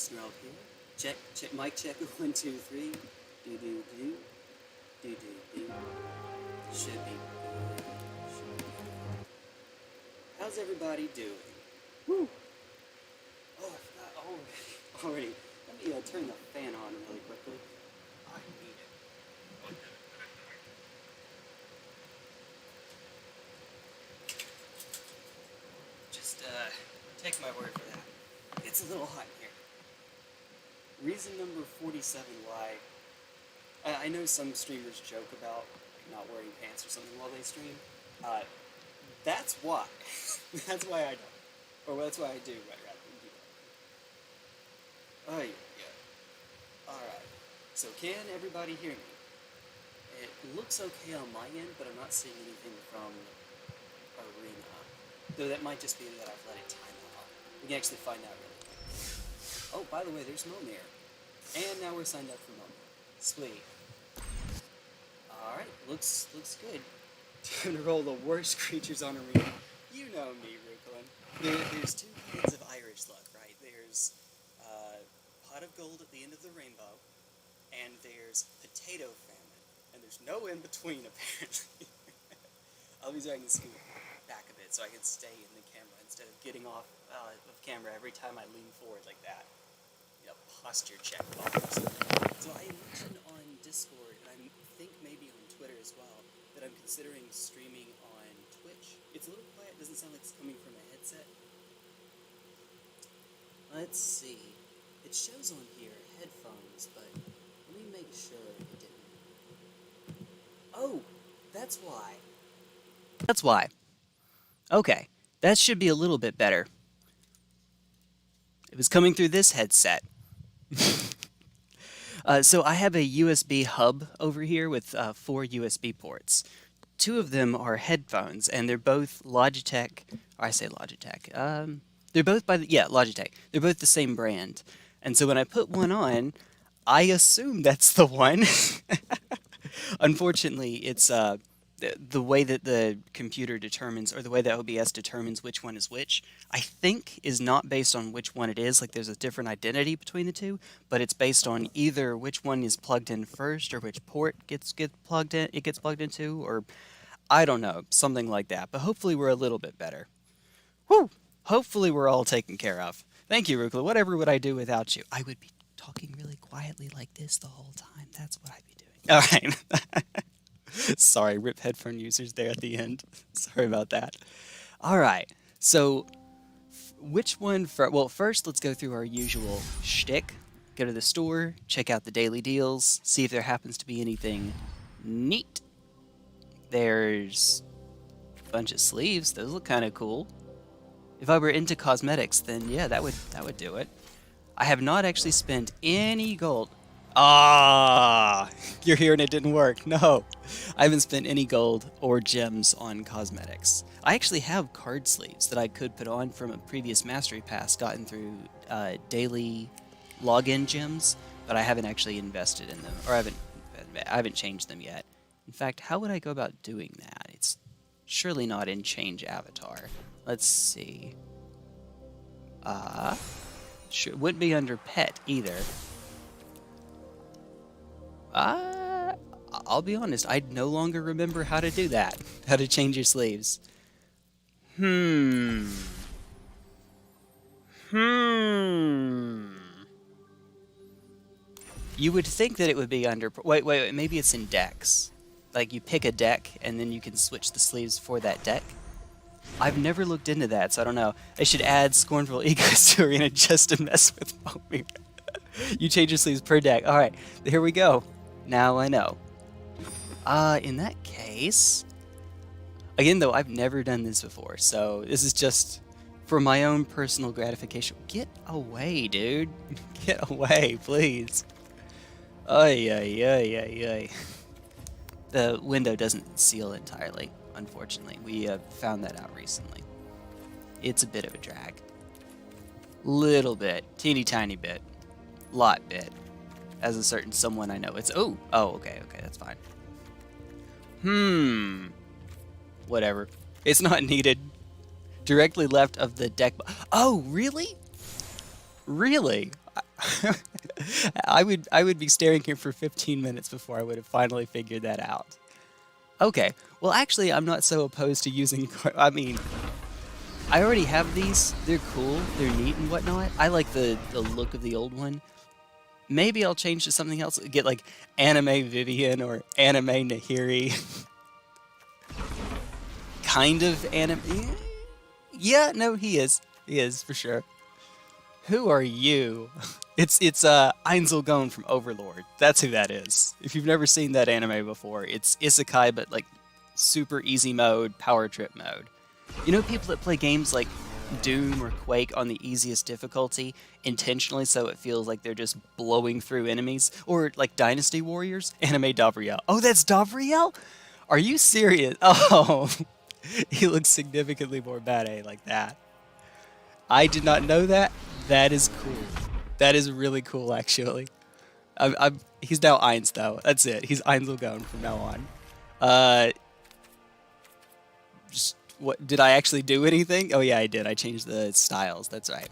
listener out here. Check, mic check, 1, 2, 3. Do. Should be good. How's everybody doing? Woo! Oh, I forgot already. Let me turn the fan on really quickly. I need it. Just, take my word for that. It's a little hot in here. Reason number 47 why... I know some streamers joke about not wearing pants or something while they stream. That's why. That's why I don't. Or that's why I do, right, rather than do that. Oh, yeah. Alright. So can everybody hear me? It looks okay on my end, but I'm not seeing anything from Arena. Though that might just be that I've let it time out. We can actually find out really quick. Oh, by the way, there's Momir. And now we're signed up for Momir. Sweet. Alright, looks good. Gonna roll the worst creatures on Arena. You know me, Rucolin. There's two kinds of Irish luck, right? There's pot of gold at the end of the rainbow, and there's potato famine. And there's no in between, apparently. I'll be trying to scoot back a bit so I can stay in the camera instead of getting off of camera every time I lean forward like that. You know, posture check bombs. So I mentioned on Discord, and I think maybe on Twitter as well, that I'm considering streaming on Twitch. It's a little quiet, doesn't sound like it's coming from a headset. Let's see. It shows on here headphones, but let me make sure it didn't. Oh, that's why. That's why. Okay, that should be a little bit better. It was coming through this headset. So I have a USB hub over here with 4 USB ports. 2 of them are headphones, and they're both Logitech. Or I say Logitech. They're both Logitech. They're both the same brand. And so when I put one on, I assume that's the one. Unfortunately, it's the way that the computer determines, or the way that OBS determines which one is which, I think is not based on which one it is. Like, there's a different identity between the two, but it's based on either which one is plugged in first, or which port gets plugged into, or I don't know, something like that. But hopefully we're a little bit better. Whew! Hopefully we're all taken care of. Thank you, Rukla. Whatever would I do without you? I would be talking really quietly like this the whole time. That's what I'd be doing. All right. Sorry, rip headphone users there at the end. Sorry about that. All right, so which one well, first let's go through our usual shtick. Go to the store, check out the daily deals, see if there happens to be anything neat. There's a bunch of sleeves. Those look kind of cool. If I were into cosmetics, then yeah, that would do it. I have not actually spent any gold. Ah, you're here and it didn't work. No, I haven't spent any gold or gems on cosmetics. I actually have card sleeves that I could put on from a previous mastery pass gotten through daily login gems, but I haven't actually invested in them, or I haven't changed them yet. In fact, how would I go about doing that? It's surely not in change avatar. Let's see. Sure, wouldn't be under pet either. I'll be honest, I no longer remember how to do that. How to change your sleeves. You would think that it would be under... Wait, maybe it's in decks. Like, you pick a deck, and then you can switch the sleeves for that deck. I've never looked into that, so I don't know. I should add Scornful Egos to Arena just to mess with Momir. You change your sleeves per deck. Alright, here we go. Now I know. In that case... Again, though, I've never done this before, so this is just for my own personal gratification. Get away, dude. Get away, please. Ay. The window doesn't seal entirely, unfortunately. We found that out recently. It's a bit of a drag. Little bit. Teeny tiny bit. Lot bit. As a certain someone I know. It's... Oh, okay, that's fine. Whatever. It's not needed. Directly left of the deck... Oh, really? Really? I would be staring here for 15 minutes before I would have finally figured that out. Okay, well actually I'm not so opposed to using I mean, I already have these. They're cool, they're neat and whatnot. I like the look of the old one. Maybe I'll change to something else. Get like anime Vivian or anime Nahiri. Kind of anime. Yeah, no, he is. He is for sure. Who are you? It's Einzelgone from Overlord. That's who that is. If you've never seen that anime before, it's isekai but like super easy mode, power trip mode. You know people that play games like Doom or Quake on the easiest difficulty intentionally so it feels like they're just blowing through enemies? Or like Dynasty Warriors? Anime Davriel. Oh, that's Davriel? Are you serious? Oh, he looks significantly more bad like that. I did not know that. That is cool. That is really cool, actually. He's now Eins, though. That's it. He's Einzelgone from now on. What did I actually do anything? Oh yeah, I did. I changed the styles. That's right.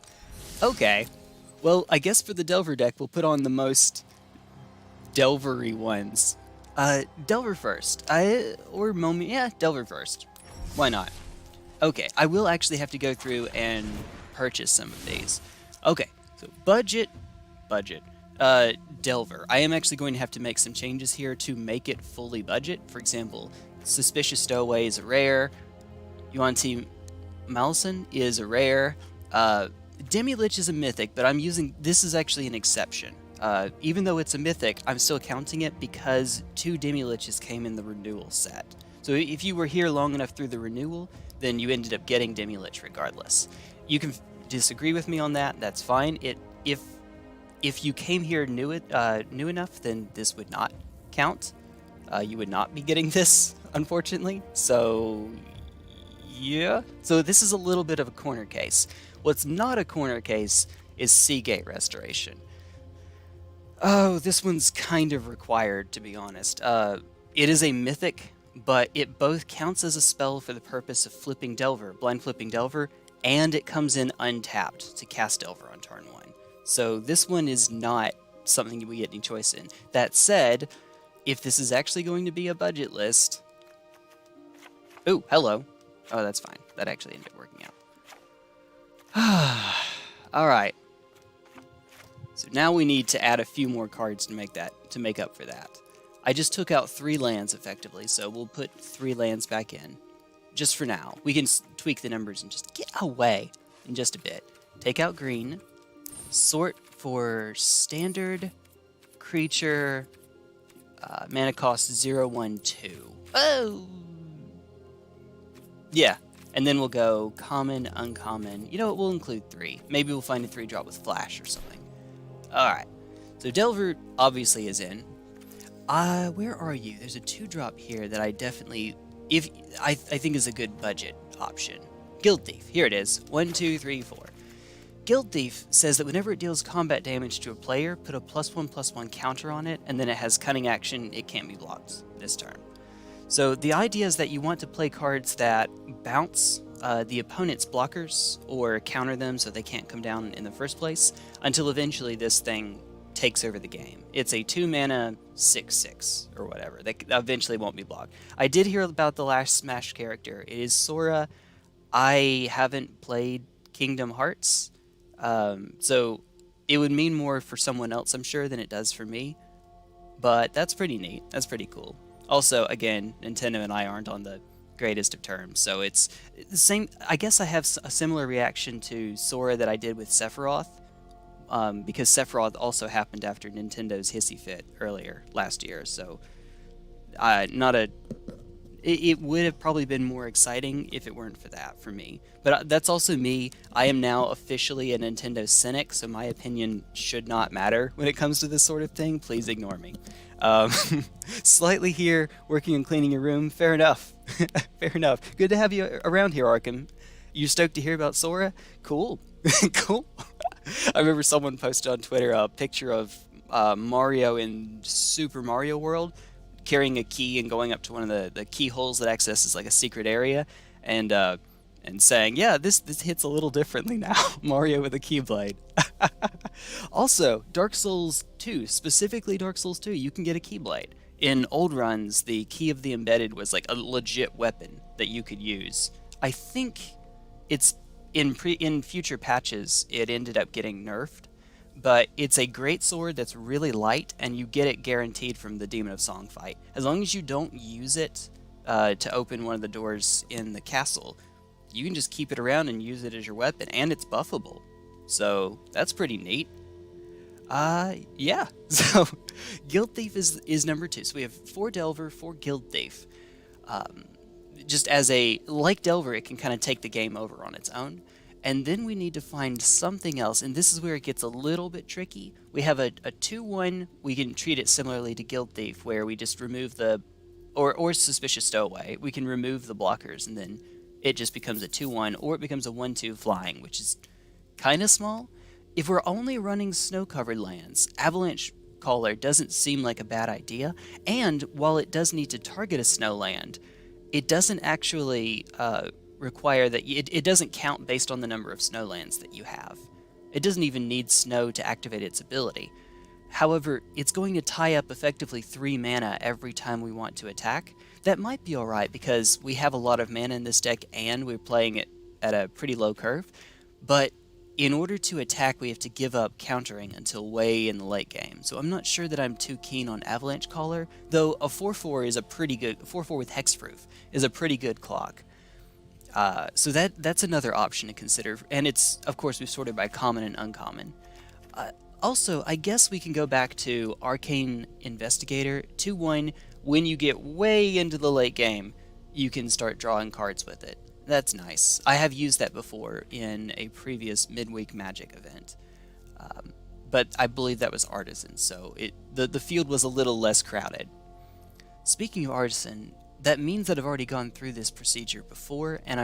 Okay. Well, I guess for the Delver deck, we'll put on the most Delvery ones. Delver first. Or Momir. Yeah, Delver first. Why not? Okay, I will actually have to go through and purchase some of these. Okay, so budget. Delver. I am actually going to have to make some changes here to make it fully budget. For example, Suspicious Stowaway is a rare. Yuan-Ti Malison is a rare. Demi-Lich is a mythic, but I'm using... This is actually an exception. Even though it's a mythic, I'm still counting it because 2 Demi-Liches came in the renewal set. So if you were here long enough through the renewal, then you ended up getting Demi-Lich regardless. You can disagree with me on that, that's fine. If you came here new enough, then this would not count. You would not be getting this, unfortunately. So... yeah. So this is a little bit of a corner case. What's not a corner case is Seagate Restoration. Oh, this one's kind of required, to be honest. It is a mythic, but it both counts as a spell for the purpose of flipping Delver, blind flipping Delver, and it comes in untapped to cast Delver on turn 1. So this one is not something we get any choice in. That said, if this is actually going to be a budget list... Ooh, hello. Oh, that's fine. That actually ended up working out. Alright. So now we need to add a few more cards to make up for that. I just took out 3 lands effectively, so we'll put 3 lands back in. Just for now. We can tweak the numbers and just get away in just a bit. Take out green. Sort for standard creature. Mana cost 0, 1, 2. Oh! Yeah, and then we'll go common, uncommon. You know what, we'll include 3. Maybe we'll find a 3-drop with flash or something. Alright, so Delver obviously is in. Where are you? There's a 2-drop here that I definitely, I think is a good budget option. Guild Thief, here it is. 1, 2, 3, 4. Guild Thief says that whenever it deals combat damage to a player, put a +1/+1 counter on it, and then it has cunning action, it can't be blocked this turn. So the idea is that you want to play cards that bounce the opponent's blockers or counter them so they can't come down in the first place until eventually this thing takes over the game. It's a 2-mana 6/6 or whatever. That eventually won't be blocked. I did hear about the last Smash character. It is Sora. I haven't played Kingdom Hearts, so it would mean more for someone else, I'm sure, than it does for me. But that's pretty neat. That's pretty cool. Also, again, Nintendo and I aren't on the greatest of terms, so it's the same. I guess I have a similar reaction to Sora that I did with Sephiroth, because Sephiroth also happened after Nintendo's hissy fit earlier last year, so it would have probably been more exciting if it weren't for that for me. But that's also me. I am now officially a Nintendo cynic, so my opinion should not matter when it comes to this sort of thing. Please ignore me. Slightly here, working on cleaning your room. Fair enough. Fair enough. Good to have you around here, Arkham. You stoked to hear about Sora? Cool. Cool. I remember someone posted on Twitter a picture of Mario in Super Mario World carrying a key and going up to one of the keyholes that accesses like a secret area, and and saying, yeah, this hits a little differently now. Mario with a Keyblade. Also, Dark Souls 2, specifically Dark Souls 2, you can get a Keyblade. In old runs, the Key of the Embedded was like a legit weapon that you could use. I think it's in future patches it ended up getting nerfed, but it's a great sword that's really light, and you get it guaranteed from the Demon of Song fight. As long as you don't use it to open one of the doors in the castle, you can just keep it around and use it as your weapon, and it's buffable. So that's pretty neat. Yeah. So Guild Thief is number 2. So we have 4 Delver, 4 Guild Thief. Just as like Delver, it can kind of take the game over on its own. And then we need to find something else, and this is where it gets a little bit tricky. We have a 2-1, we can treat it similarly to Guild Thief, where we just remove the, or Suspicious Stowaway, we can remove the blockers, and then it just becomes a 2-1, or it becomes a 1-2 flying, which is kind of small. If we're only running snow-covered lands, Avalanche Caller doesn't seem like a bad idea, and while it does need to target a snow land, it doesn't actually require that it doesn't count based on the number of snow lands that you have. It doesn't even need snow to activate its ability. However, it's going to tie up effectively 3 mana every time we want to attack. That might be alright because we have a lot of mana in this deck and we're playing it at a pretty low curve, but in order to attack, we have to give up countering until way in the late game. So I'm not sure that I'm too keen on Avalanche Caller, though a 4/4 is a pretty good 4/4 with Hexproof is a pretty good clock. So that's another option to consider, and it's of course we've sorted by common and uncommon. Also, I guess we can go back to Arcane Investigator 2/1. When you get way into the late game, you can start drawing cards with it. That's nice. I have used that before in a previous Midweek Magic event. But I believe that was Artisan, so the field was a little less crowded. Speaking of Artisan, that means that I've already gone through this procedure before, and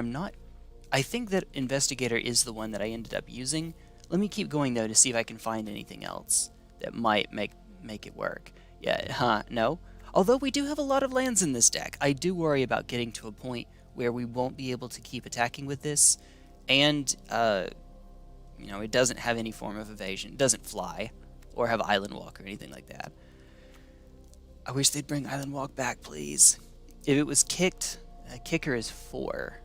I think that Investigator is the one that I ended up using. Let me keep going, though, to see if I can find anything else that might make it work. Yeah, no. Although we do have a lot of lands in this deck, I do worry about getting to a point where we won't be able to keep attacking with this, and, it doesn't have any form of evasion. It doesn't fly, or have Island Walk or anything like that. I wish they'd bring Island Walk back, please. If it was kicked, a kicker is 4.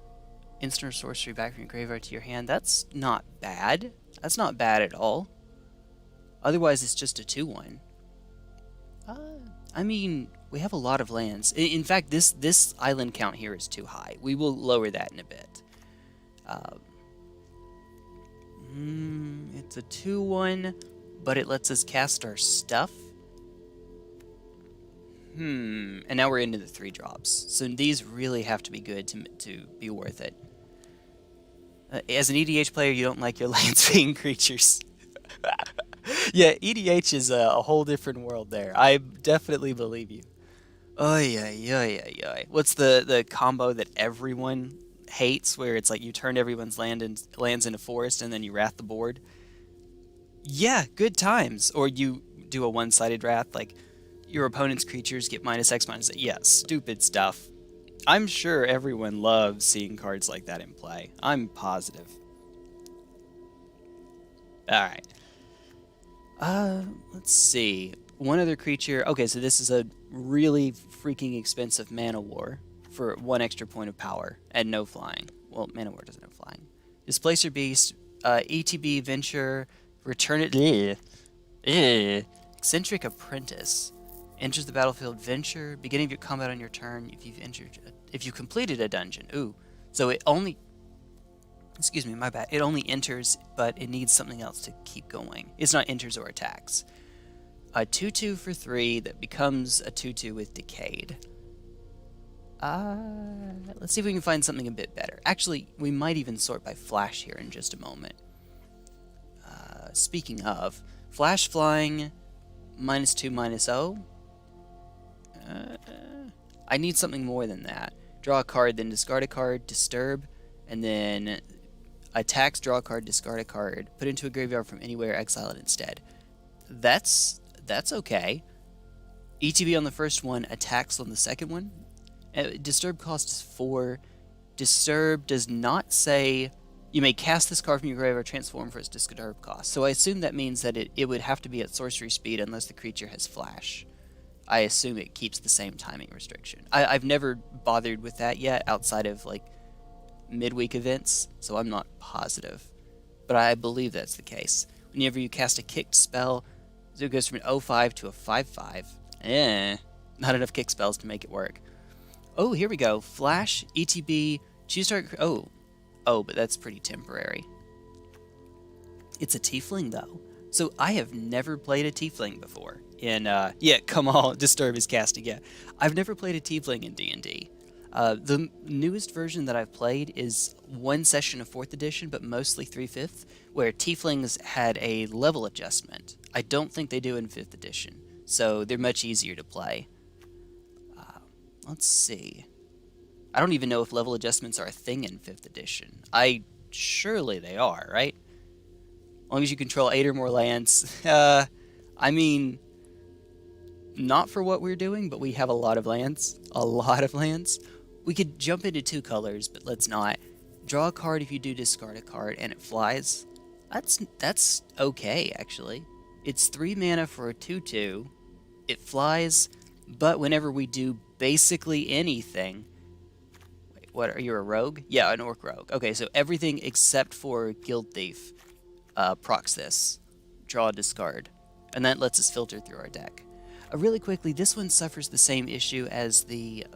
Instant sorcery back from your graveyard to your hand. That's not bad. That's not bad at all. Otherwise, it's just a 2/1. I mean, we have a lot of lands. In fact, this island count here is too high. We will lower that in a bit. It's a 2/1, but it lets us cast our stuff. And now we're into the 3 drops. So these really have to be good to be worth it. As an EDH player, you don't like your lands being creatures. Yeah, EDH is a whole different world there. I definitely believe you. Oy, oy, oy, oy, oy. What's the combo that everyone hates, where it's like you turn everyone's lands into forest and then you wrath the board? Yeah, good times. Or you do a one-sided wrath, like your opponent's creatures get -X, yeah, stupid stuff. I'm sure everyone loves seeing cards like that in play. I'm positive. Alright. Let's see. One other creature. Okay, so this is a really freaking expensive Mana War for 1 extra point of power and no flying. Well, Mana War doesn't have flying. Displace your beast, ETB Venture, return it. Eccentric Apprentice. Enters the battlefield Venture, beginning of your combat on your turn if you completed a dungeon. Ooh. So it only, excuse me, my bad. It only enters, but it needs something else to keep going. It's not enters or attacks. A 2/2 for 3 that becomes a 2/2 with Decayed. Let's see if we can find something a bit better. Actually, we might even sort by flash here in just a moment. Speaking of, flash flying, -2/-0. I need something more than that. Draw a card, then discard a card, disturb, and then attacks, draw a card, discard a card, put it into a graveyard from anywhere, exile it instead. That's okay. ETB on the first one, attacks on the second one. Disturb cost is 4. Disturb does not say you may cast this card from your grave or transform for its disturb cost. So I assume that means that it would have to be at sorcery speed unless the creature has flash. I assume it keeps the same timing restriction. I've never bothered with that yet outside of like midweek events, so I'm not positive. But I believe that's the case. Whenever you cast a kicked spell, it goes from an 0-5 to a 5-5. Not enough kick spells to make it work. Oh, here we go. Flash, ETB, choose target. Oh, but that's pretty temporary. It's a tiefling though. So I have never played a tiefling before. Yeah, come on, Disturb is casting. Yeah, I've never played a tiefling in D&D. The newest version that I've played is one session of 4th edition, but mostly 3/5, where tieflings had a level adjustment. I don't think they do in 5th edition, so they're much easier to play. Let's see. I don't even know if level adjustments are a thing in 5th edition. Surely they are, right? As long as you control 8 or more lands. I mean, not for what we're doing, but we have a lot of lands. A lot of lands. We could jump into 2 colors, but let's not. Draw a card if you do discard a card, and it flies. That's okay, actually. It's 3 mana for a 2/2. It flies, but whenever we do basically anything... Wait, what, are you a rogue? Yeah, an orc rogue. Okay, so everything except for Guild Thief procs this. Draw a discard. And that lets us filter through our deck. Really quickly, this one suffers the same issue as the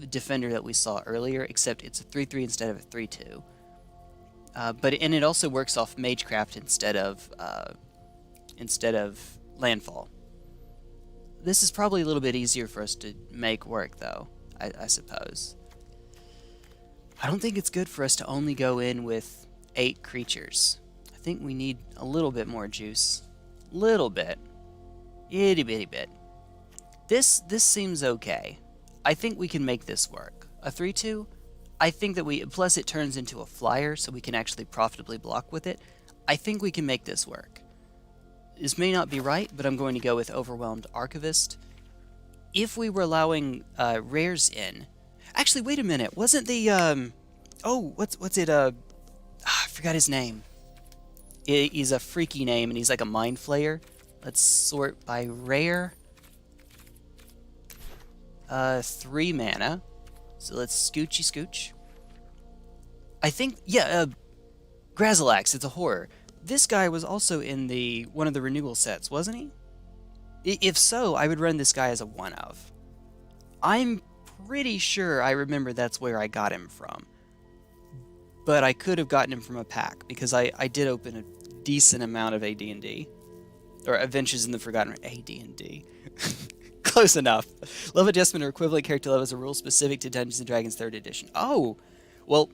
Defender that we saw earlier, except it's a 3/3 instead of a 3/2. And it also works off Magecraft instead of Landfall. This is probably a little bit easier for us to make work, though, I suppose. I don't think it's good for us to only go in with 8 creatures. I think we need a little bit more juice. Little bit. Itty bitty bit. This seems okay. I think we can make this work. A 3/2? I think that plus it turns into a flyer, so we can actually profitably block with it. I think we can make this work. This may not be right, but I'm going to go with Overwhelmed Archivist. If we were allowing rares in... Actually, wait a minute. Wasn't the... what's it? I forgot his name. He's a freaky name, and he's like a Mind Flayer. Let's sort by rare. 3 mana. So let's scoochy scooch. I think, yeah, Grazilax, it's a horror. This guy was also in one of the renewal sets, wasn't he? If so, I would run this guy as a 1-of. I'm pretty sure I remember that's where I got him from. But I could have gotten him from a pack, because I did open a decent amount of AD&D. Or Adventures in the Forgotten... AD&D. Close enough. Level adjustment or equivalent character level is a rule specific to Dungeons & Dragons 3rd edition. Oh! Well,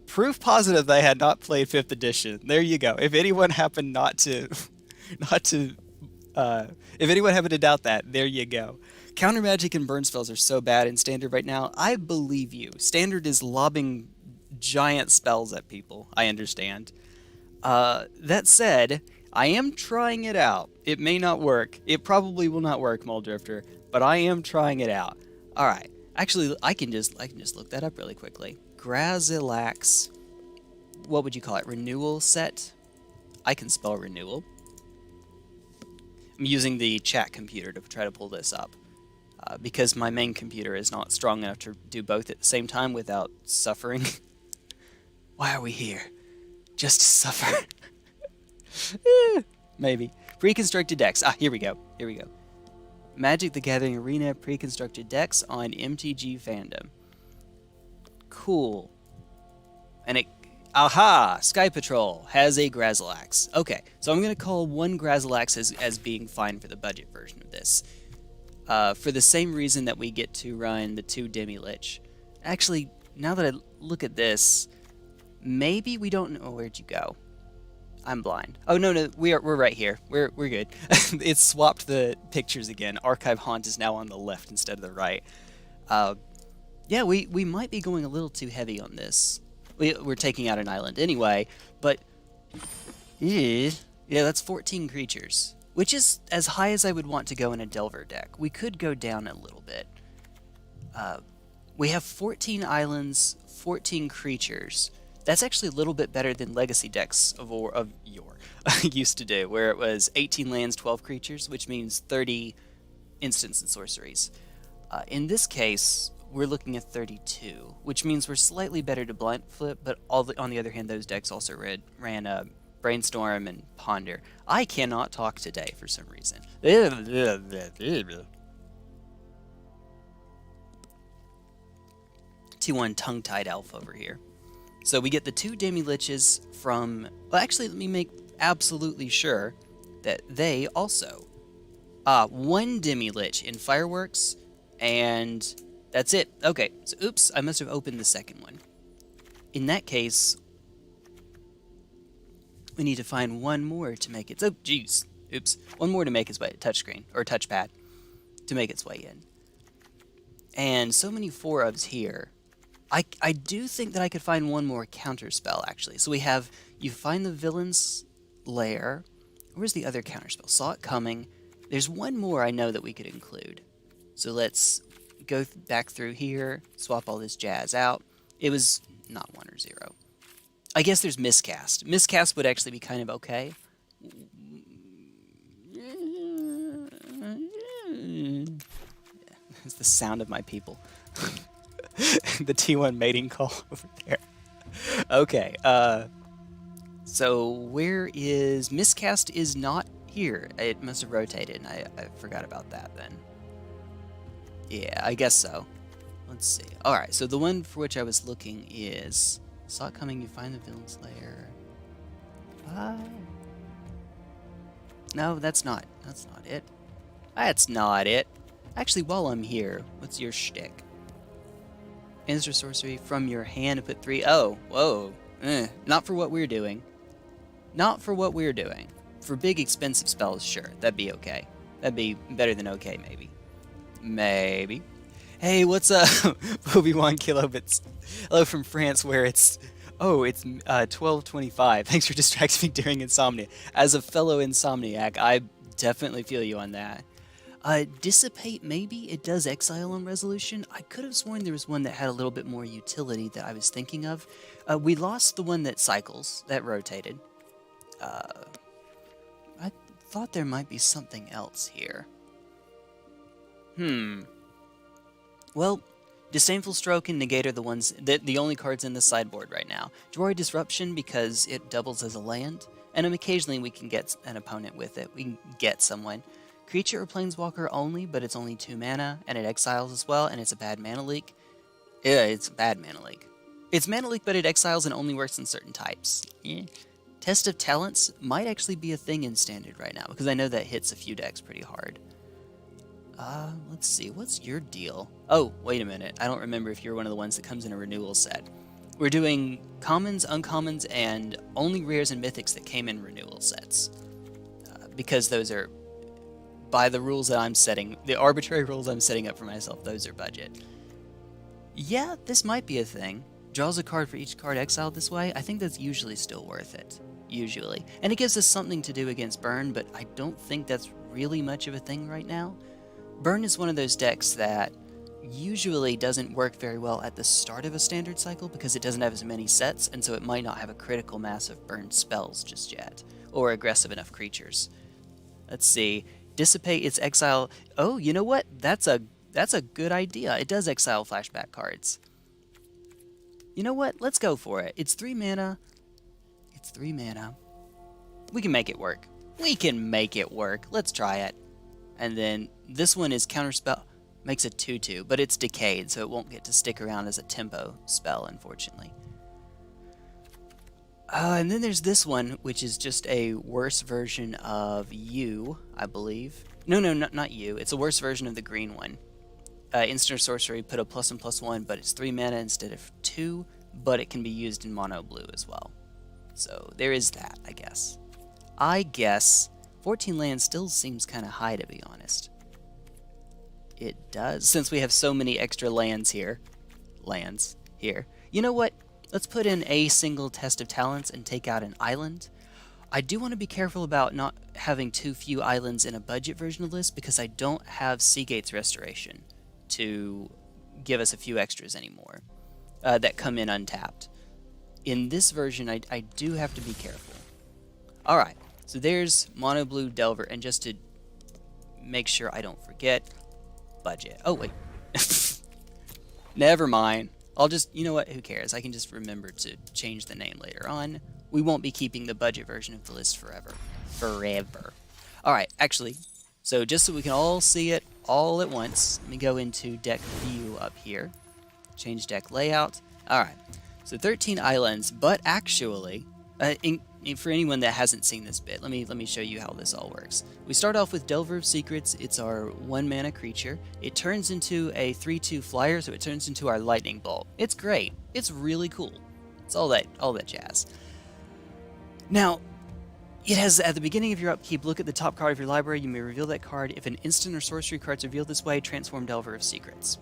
proof positive that I had not played 5th edition. There you go. If anyone happened if anyone happened to doubt that, there you go. Counter magic and burn spells are so bad in Standard right now. I believe you. Standard is lobbing giant spells at people. I understand. That said, I am trying it out. It may not work. It probably will not work, Muldrifter, but I am trying it out. All right. Actually, I can just look that up really quickly. Grazilax. What would you call it? Renewal set? I can spell renewal. I'm using the chat computer to try to pull this up. Because my main computer is not strong enough to do both at the same time without suffering. Why are we here? Just to suffer. Maybe. Pre-constructed decks. Here we go. Magic the Gathering Arena pre-constructed decks on MtG fandom. Cool. And Sky Patrol has a Grazilax. Okay, so I'm going to call one Grazilax as being fine for the budget version of this. For the same reason that we get to run the 2 Demi-Lich. Actually, now that I look at this, maybe we don't know... Oh, where'd you go? I'm blind. Oh, no, we're right here. We're good. It's swapped the pictures again. Archive Haunt is now on the left instead of the right. Yeah, we might be going a little too heavy on this. We're taking out an island anyway, but... Yeah, that's 14 creatures, which is as high as I would want to go in a Delver deck. We could go down a little bit. We have 14 islands, 14 creatures. That's actually a little bit better than legacy decks of yore used to do, where it was 18 lands, 12 creatures, which means 30 instants and sorceries. In this case, we're looking at 32, which means we're slightly better to blind flip, but on the other hand, those decks also ran Brainstorm and Ponder. I cannot talk today for some reason. T1 tongue-tied elf over here. So we get the 2 Demi-Liches from... Well, actually, let me make absolutely sure that they also... 1 Demi-Lich in Fireworks, and that's it. Okay, so oops, I must have opened the second one. In that case, we need to find one more to make its... Oh, jeez. Oops. One more to make its way... Touchscreen, or touchpad, to make its way in. And so many 4-ofs here... I do think that I could find one more counterspell, actually. So we have, you find the villain's lair. Where's the other counterspell? Saw it coming. There's one more I know that we could include. So let's go back through here, swap all this jazz out. It was not 1 or 0. I guess there's Miscast. Miscast would actually be kind of okay. It's the sound of my people. The T1 mating call over there. Okay, so where is... Miscast is not here. It must have rotated, and I forgot about that then. Yeah, I guess so. Let's see. Alright, so the one for which I was looking is... Saw it coming, you find the villain's lair. No, that's not it. That's not it. Actually, while I'm here, what's your shtick? Answer sorcery from your hand to put 3. Oh, whoa. Not for what we're doing. Not for what we're doing. For big, expensive spells, sure. That'd be okay. That'd be better than okay, maybe. Maybe. Hey, what's up? Obi-Wan Kilobits. Hello from France, where it's... Oh, it's 12:25. Thanks for distracting me during insomnia. As a fellow insomniac, I definitely feel you on that. Dissipate, maybe? It does exile on resolution. I could have sworn there was one that had a little bit more utility that I was thinking of. We lost the one that cycles, that rotated. I thought there might be something else here. Well, Disdainful Stroke and Negate are the ones, the only cards in the sideboard right now. Droid Disruption because it doubles as a land, and occasionally we can get an opponent with it. We can get someone. Creature or Planeswalker only, but it's only 2 mana, and it exiles as well, and it's a bad mana leak. Yeah, it's a bad mana leak. It's mana leak, but it exiles and only works in certain types. Test of Talents might actually be a thing in Standard right now, because I know that hits a few decks pretty hard. Let's see, what's your deal? Oh, wait a minute, I don't remember if you're one of the ones that comes in a renewal set. We're doing commons, uncommons, and only rares and mythics that came in renewal sets. Because those are... By the rules that I'm setting, the arbitrary rules I'm setting up for myself, those are budget. Yeah, this might be a thing. Draws a card for each card exiled this way. I think that's usually still worth it. Usually. And it gives us something to do against Burn, but I don't think that's really much of a thing right now. Burn is one of those decks that usually doesn't work very well at the start of a standard cycle because it doesn't have as many sets, and so it might not have a critical mass of burn spells just yet, or aggressive enough creatures. Let's see. Dissipate its exile. Oh, you know what? That's a good idea. It does exile flashback cards. You know what? Let's go for it. It's 3 mana. It's 3 mana. We can make it work. We can make it work. Let's try it. And then this one is counterspell. Makes a 2/2, but it's decayed, so it won't get to stick around as a tempo spell, unfortunately. And then there's this one, which is just a worse version of you, I believe. No, not you. It's a worse version of the green one. Instant sorcery, put a +1/+1, but it's 3 mana instead of 2, but it can be used in mono blue as well. So there is that, I guess. I guess 14 lands still seems kind of high, to be honest. It does, since we have so many extra lands here. You know what? Let's put in a single Test of Talents and take out an island. I do want to be careful about not having too few islands in a budget version of this because I don't have Seagate's Restoration to give us a few extras anymore that come in untapped. In this version, I do have to be careful. Alright, so there's Mono Blue Delver, and just to make sure I don't forget, budget. Oh, wait. Never mind. I'll just, you know what, who cares? I can just remember to change the name later on. We won't be keeping the budget version of the list forever. Forever. Alright, actually, so just so we can all see it all at once, let me go into deck view up here. Change deck layout. Alright, so 13 islands, but actually, for anyone that hasn't seen this bit, let me show you how this all works. We start off with Delver of Secrets. It's our 1 mana creature. It turns into a 3/2 flyer, so it turns into our lightning bolt. It's great. It's really cool. It's all that jazz. Now, it has, at the beginning of your upkeep, look at the top card of your library. You may reveal that card. If an instant or sorcery card is revealed this way, transform Delver of Secrets.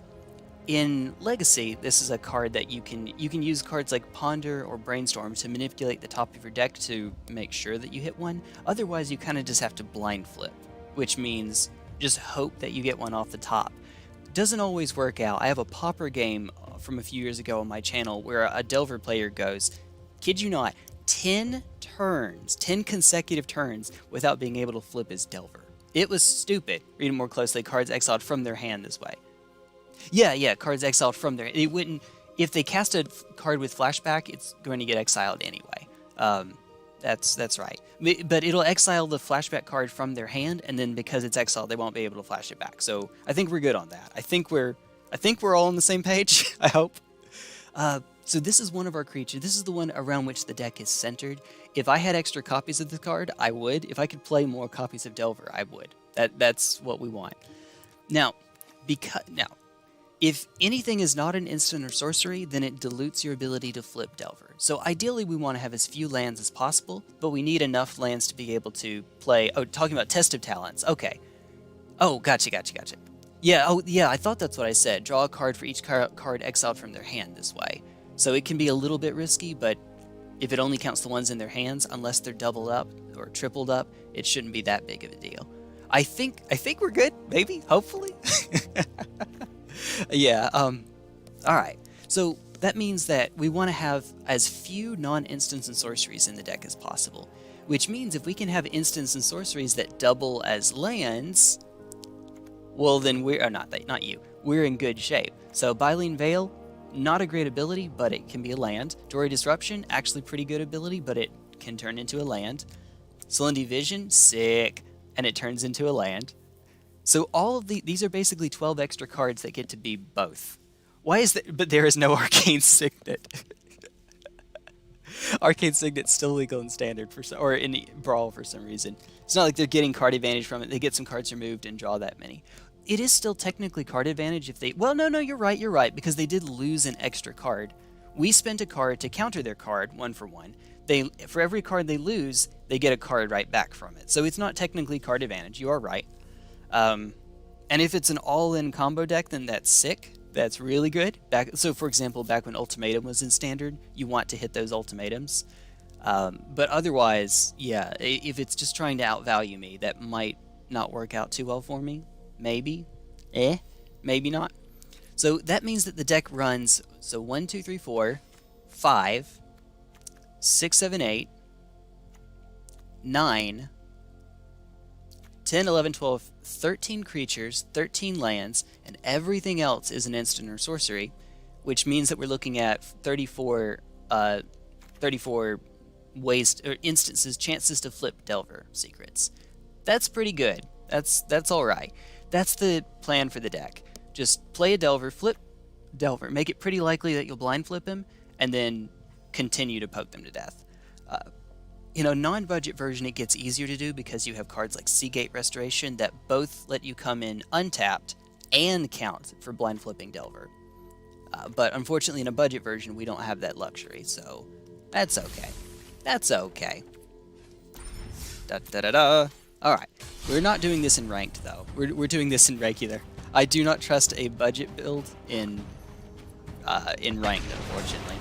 In Legacy, this is a card that you can use cards like Ponder or Brainstorm to manipulate the top of your deck to make sure that you hit one. Otherwise, you kind of just have to blind flip, which means just hope that you get one off the top. Doesn't always work out. I have a Pauper game from a few years ago on my channel where a Delver player goes, kid you not, 10 consecutive turns without being able to flip his Delver. It was stupid. Read it more closely. Cards exiled from their hand this way. Yeah, cards exiled from their... It wouldn't... If they cast a card with flashback, it's going to get exiled anyway. That's right. But it'll exile the flashback card from their hand, and then because it's exiled, they won't be able to flash it back. So I think we're good on that. I think we're all on the same page, I hope. So this is one of our creatures. This is the one around which the deck is centered. If I had extra copies of the card, I would. If I could play more copies of Delver, I would. That's what we want. Now, if anything is not an instant or sorcery, then it dilutes your ability to flip Delver. So ideally we want to have as few lands as possible, but we need enough lands to be able to play... Oh, talking about Test of Talents. Okay. Oh, gotcha. Yeah, I thought that's what I said. Draw a card for each card exiled from their hand this way. So it can be a little bit risky, but if it only counts the ones in their hands, unless they're doubled up or tripled up, it shouldn't be that big of a deal. I think we're good, maybe, hopefully. Yeah, alright. So that means that we want to have as few non-instants and sorceries in the deck as possible. Which means if we can have instants and sorceries that double as lands, well then we're in good shape. So Bylene Veil, not a great ability, but it can be a land. Dory Disruption, actually pretty good ability, but it can turn into a land. Celindy Vision, sick, and it turns into a land. So all of these are basically 12 extra cards that get to be both. Why is that? But there is no Arcane Signet. Arcane Signet's still legal in Standard or in Brawl for some reason. It's not like they're getting card advantage from it. They get some cards removed and draw that many. It is still technically card advantage if they... Well, no, you're right, because they did lose an extra card. We spent a card to counter their card, 1 for 1. For every card they lose, they get a card right back from it. So it's not technically card advantage. You are right. And if it's an all-in combo deck, then that's sick. That's really good. So, for example, back when Ultimatum was in Standard, you want to hit those ultimatums. But otherwise, yeah, if it's just trying to outvalue me, that might not work out too well for me. Maybe. Maybe not. So that means that the deck runs, 1, 2, 3, 4, 5, 6, 7, 8, 9, 10, 11, 12, 13 creatures, 13 lands, and everything else is an instant or sorcery, which means that we're looking at 34 ways or instances, chances to flip Delver Secrets. That's pretty good. That's all right. That's the plan for the deck. Just play a Delver, flip Delver, make it pretty likely that you'll blind flip him, and then continue to poke them to death. In a non-budget version, it gets easier to do because you have cards like Seagate Restoration that both let you come in untapped and count for blind flipping Delver. But unfortunately, in a budget version, we don't have that luxury, so that's okay. That's okay. Da-da-da-da. Alright, we're not doing this in ranked, though. We're doing this in regular. I do not trust a budget build in ranked, unfortunately.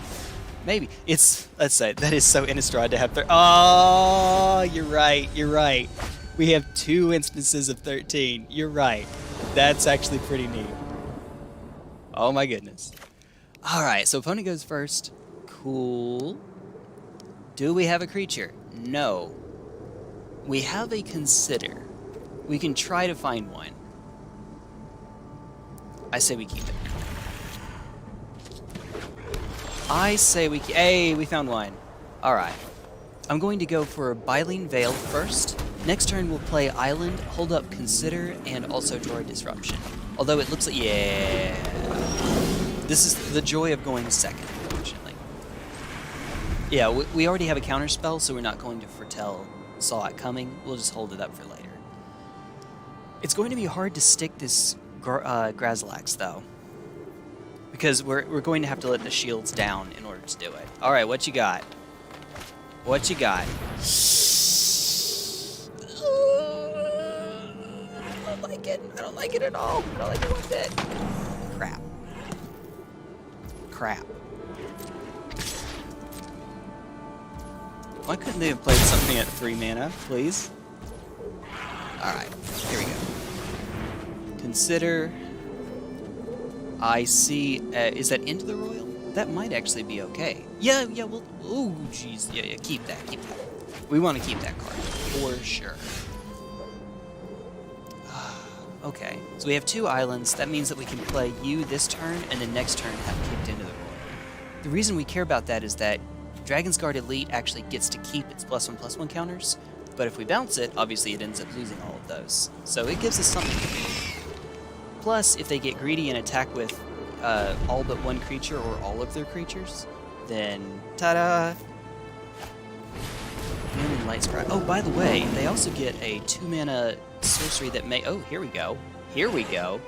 Maybe. Let's say, that is so Innistrad to have Oh, you're right. We have 2 instances of 13. You're right. That's actually pretty neat. Oh my goodness. Alright, so opponent goes first. Cool. Do we have a creature? No. We have a consider. We can try to find one. I say we keep it. I say we keep... Hey, we found one. Alright. I'm going to go for Bylene Veil first. Next turn we'll play Island, Hold Up Consider, and also Droid Disruption. Although it looks like... Yeah. This is the joy of going second, unfortunately. Yeah, we already have a counterspell, so we're not going to foretell Saw It Coming. We'll just hold it up for later. It's going to be hard to stick this Grazilax, though. Because we're going to have to let the shields down in order to do it. Alright, what you got? What you got? I don't like it. I don't like it at all. I don't like it one bit. Crap. Crap. Why couldn't they have played something at 3 mana, please? Alright, here we go. Consider... I see... is that Into the Royal? That might actually be okay. Yeah, well... Oh, jeez. Yeah, keep that, keep that. We want to keep that card, for sure. Okay, so we have 2 islands. That means that we can play you this turn, and then next turn have kicked Into the Royal. The reason we care about that is that Dragon's Guard Elite actually gets to keep its +1/+1 counters, but if we bounce it, obviously it ends up losing all of those. So it gives us something to do. Plus, if they get greedy and attack with all but one creature or all of their creatures, then ta-da! And Light Scribe. Oh, by the way, they also get a 2-mana sorcery that may... Oh, here we go. Here we go.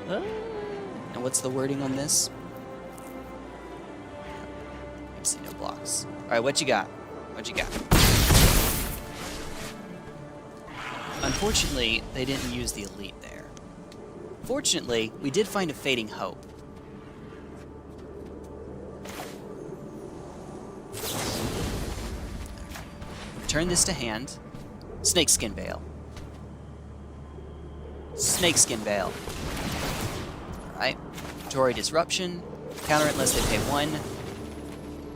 And what's the wording on this? I see no blocks. Alright, what you got? What you got? Unfortunately, they didn't use the Elite there. Fortunately, we did find a Fading Hope. Turn this to hand. Snakeskin Veil. Snakeskin Veil. Alright. Droid Disruption. Counter it unless they pay 1.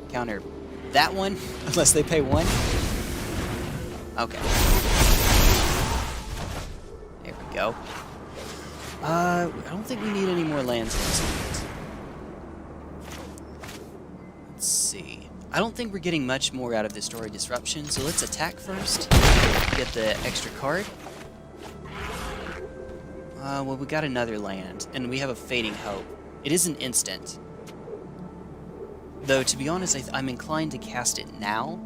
Counter that one unless they pay 1. Okay. There we go. I don't think we need any more lands in this one. Let's see. I don't think we're getting much more out of this Droid Disruption, so let's attack first. Get the extra card. Well, we got another land, and we have a Fading Hope. It is an instant. Though, to be honest, I'm inclined to cast it now,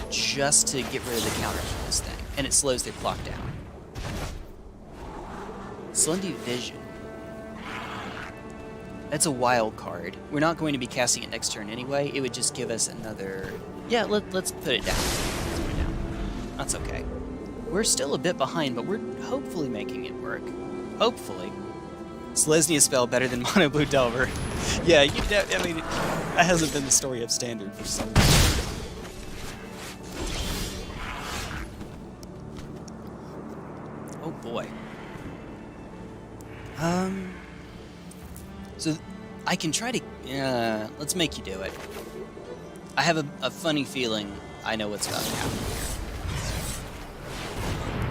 just to get rid of the counters for this thing, and it slows their clock down. Slendy Vision. That's a wild card. We're not going to be casting it next turn anyway. It would just give us another... Yeah, let's put it down. Let's put it down. That's okay. We're still a bit behind, but we're hopefully making it work. Hopefully. Selesnya spell better than Mono Blue Delver. Yeah, I mean, that hasn't been the story of Standard for so long. Oh boy. So I can try to... let's make you do it. I have a funny feeling I know what's about to happen here.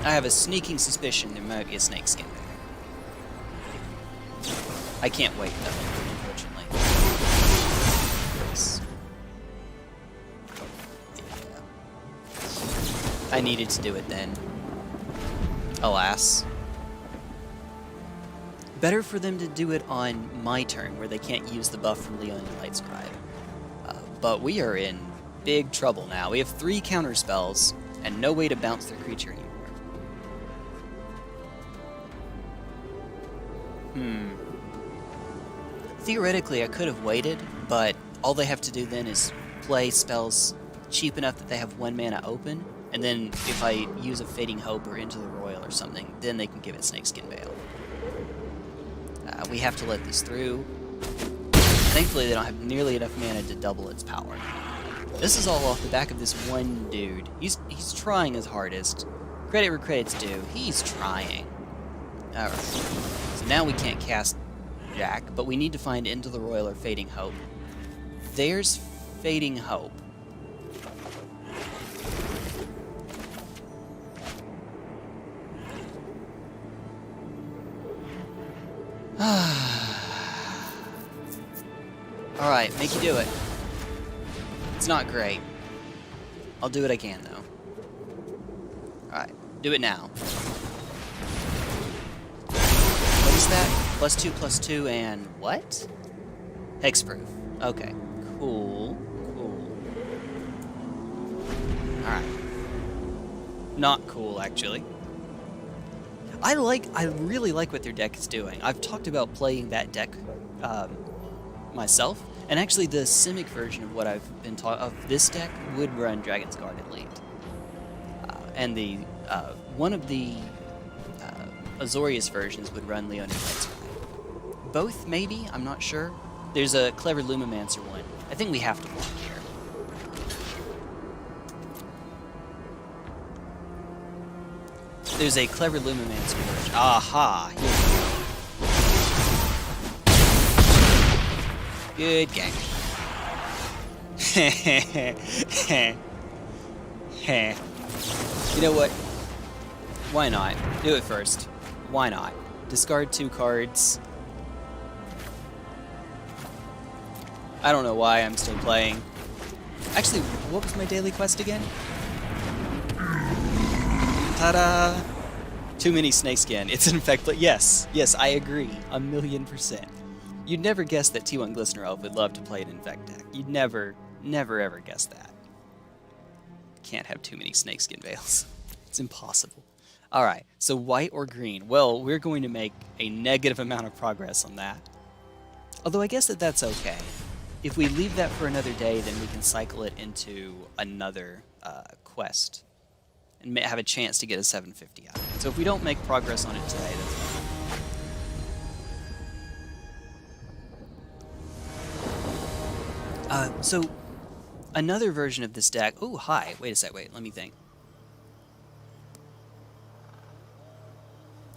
I have a sneaking suspicion there might be a snakeskin there. I can't wait, though, unfortunately. Yeah. I needed to do it then. Alas. Better for them to do it on my turn, where they can't use the buff from Leon and Light Scribe. But we are in big trouble now. We have 3 counter spells, and no way to bounce their creature anymore. Theoretically, I could have waited, but all they have to do then is play spells cheap enough that they have 1 mana open, and then if I use a Fading Hope or Into the Royal or something, then they can give it Snakeskin Veil. We have to let this through. Thankfully, they don't have nearly enough mana to double its power. This is all off the back of this one dude. He's trying his hardest. Credit where credit's due. He's trying. Alright. So now we can't cast Jack, but we need to find Into the Royal or Fading Hope. There's Fading Hope. Alright, make you do it. It's not great. I'll do what I can, though. Alright, do it now. What is that? +2/+2 and what? Hexproof. Okay. Cool. Cool. Alright. Not cool, actually. I really like what their deck is doing. I've talked about playing that deck myself, and actually the Simic version of what I've been taught of this deck would run Dragon's Guard Elite. And the one of the Azorius versions would run Leonin Nightsky. Both, maybe? I'm not sure. There's a Clever Lumimancer one. I think we have to block here. There's a Clever Lumimancer version. Aha! Here we go. Good game. You know what? Why not? Do it first. Why not? Discard 2 cards. I don't know why I'm still playing. Actually, what was my daily quest again? Ta-da! Too many snakeskin. It's an effect, but yes, I agree. 1,000,000%. You'd never guess that T1 Glistener Elf would love to play an infect deck. You'd never ever guess that. Can't have too many snakeskin veils. It's impossible. Alright, so white or green? Well, we're going to make a negative amount of progress on that. Although I guess that's okay. If we leave that for another day, then we can cycle it into another quest and have a chance to get a 750 out of it. So if we don't make progress on it today, that's fine. So another version of this deck. Oh, hi. Wait a sec. Wait, let me think.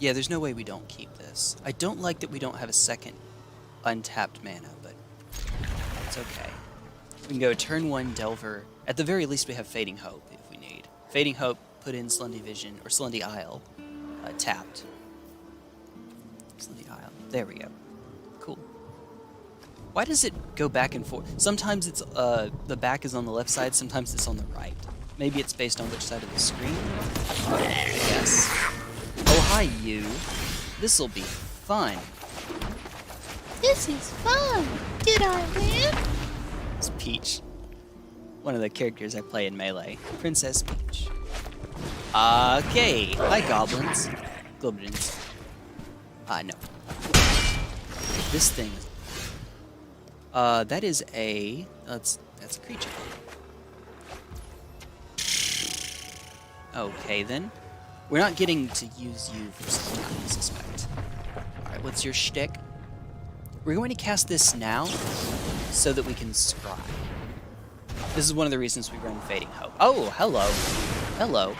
Yeah, there's no way we don't keep this. I don't like that we don't have a second untapped mana, but it's okay. We can go turn 1 Delver. At the very least, we have Fading Hope if we need. Fading Hope, put in Slundy Vision, or Slundy Isle, tapped. Slundy Isle. There we go. Cool. Why does it go back and forth? Sometimes it's the back is on the left side, sometimes it's on the right. Maybe it's based on which side of the screen? Yes. Oh, hi, you. This'll be fun. This is fun. Did I win? It's Peach. One of the characters I play in Melee. Princess Peach. Okay. Hi, goblins. Goblins. No. This thing is... that is a... That's a creature. Okay, then. We're not getting to use you for something, I suspect. Alright, what's your shtick? We're going to cast this now, so that we can scry. This is one of the reasons we run Fading Hope. Oh, hello. Hello.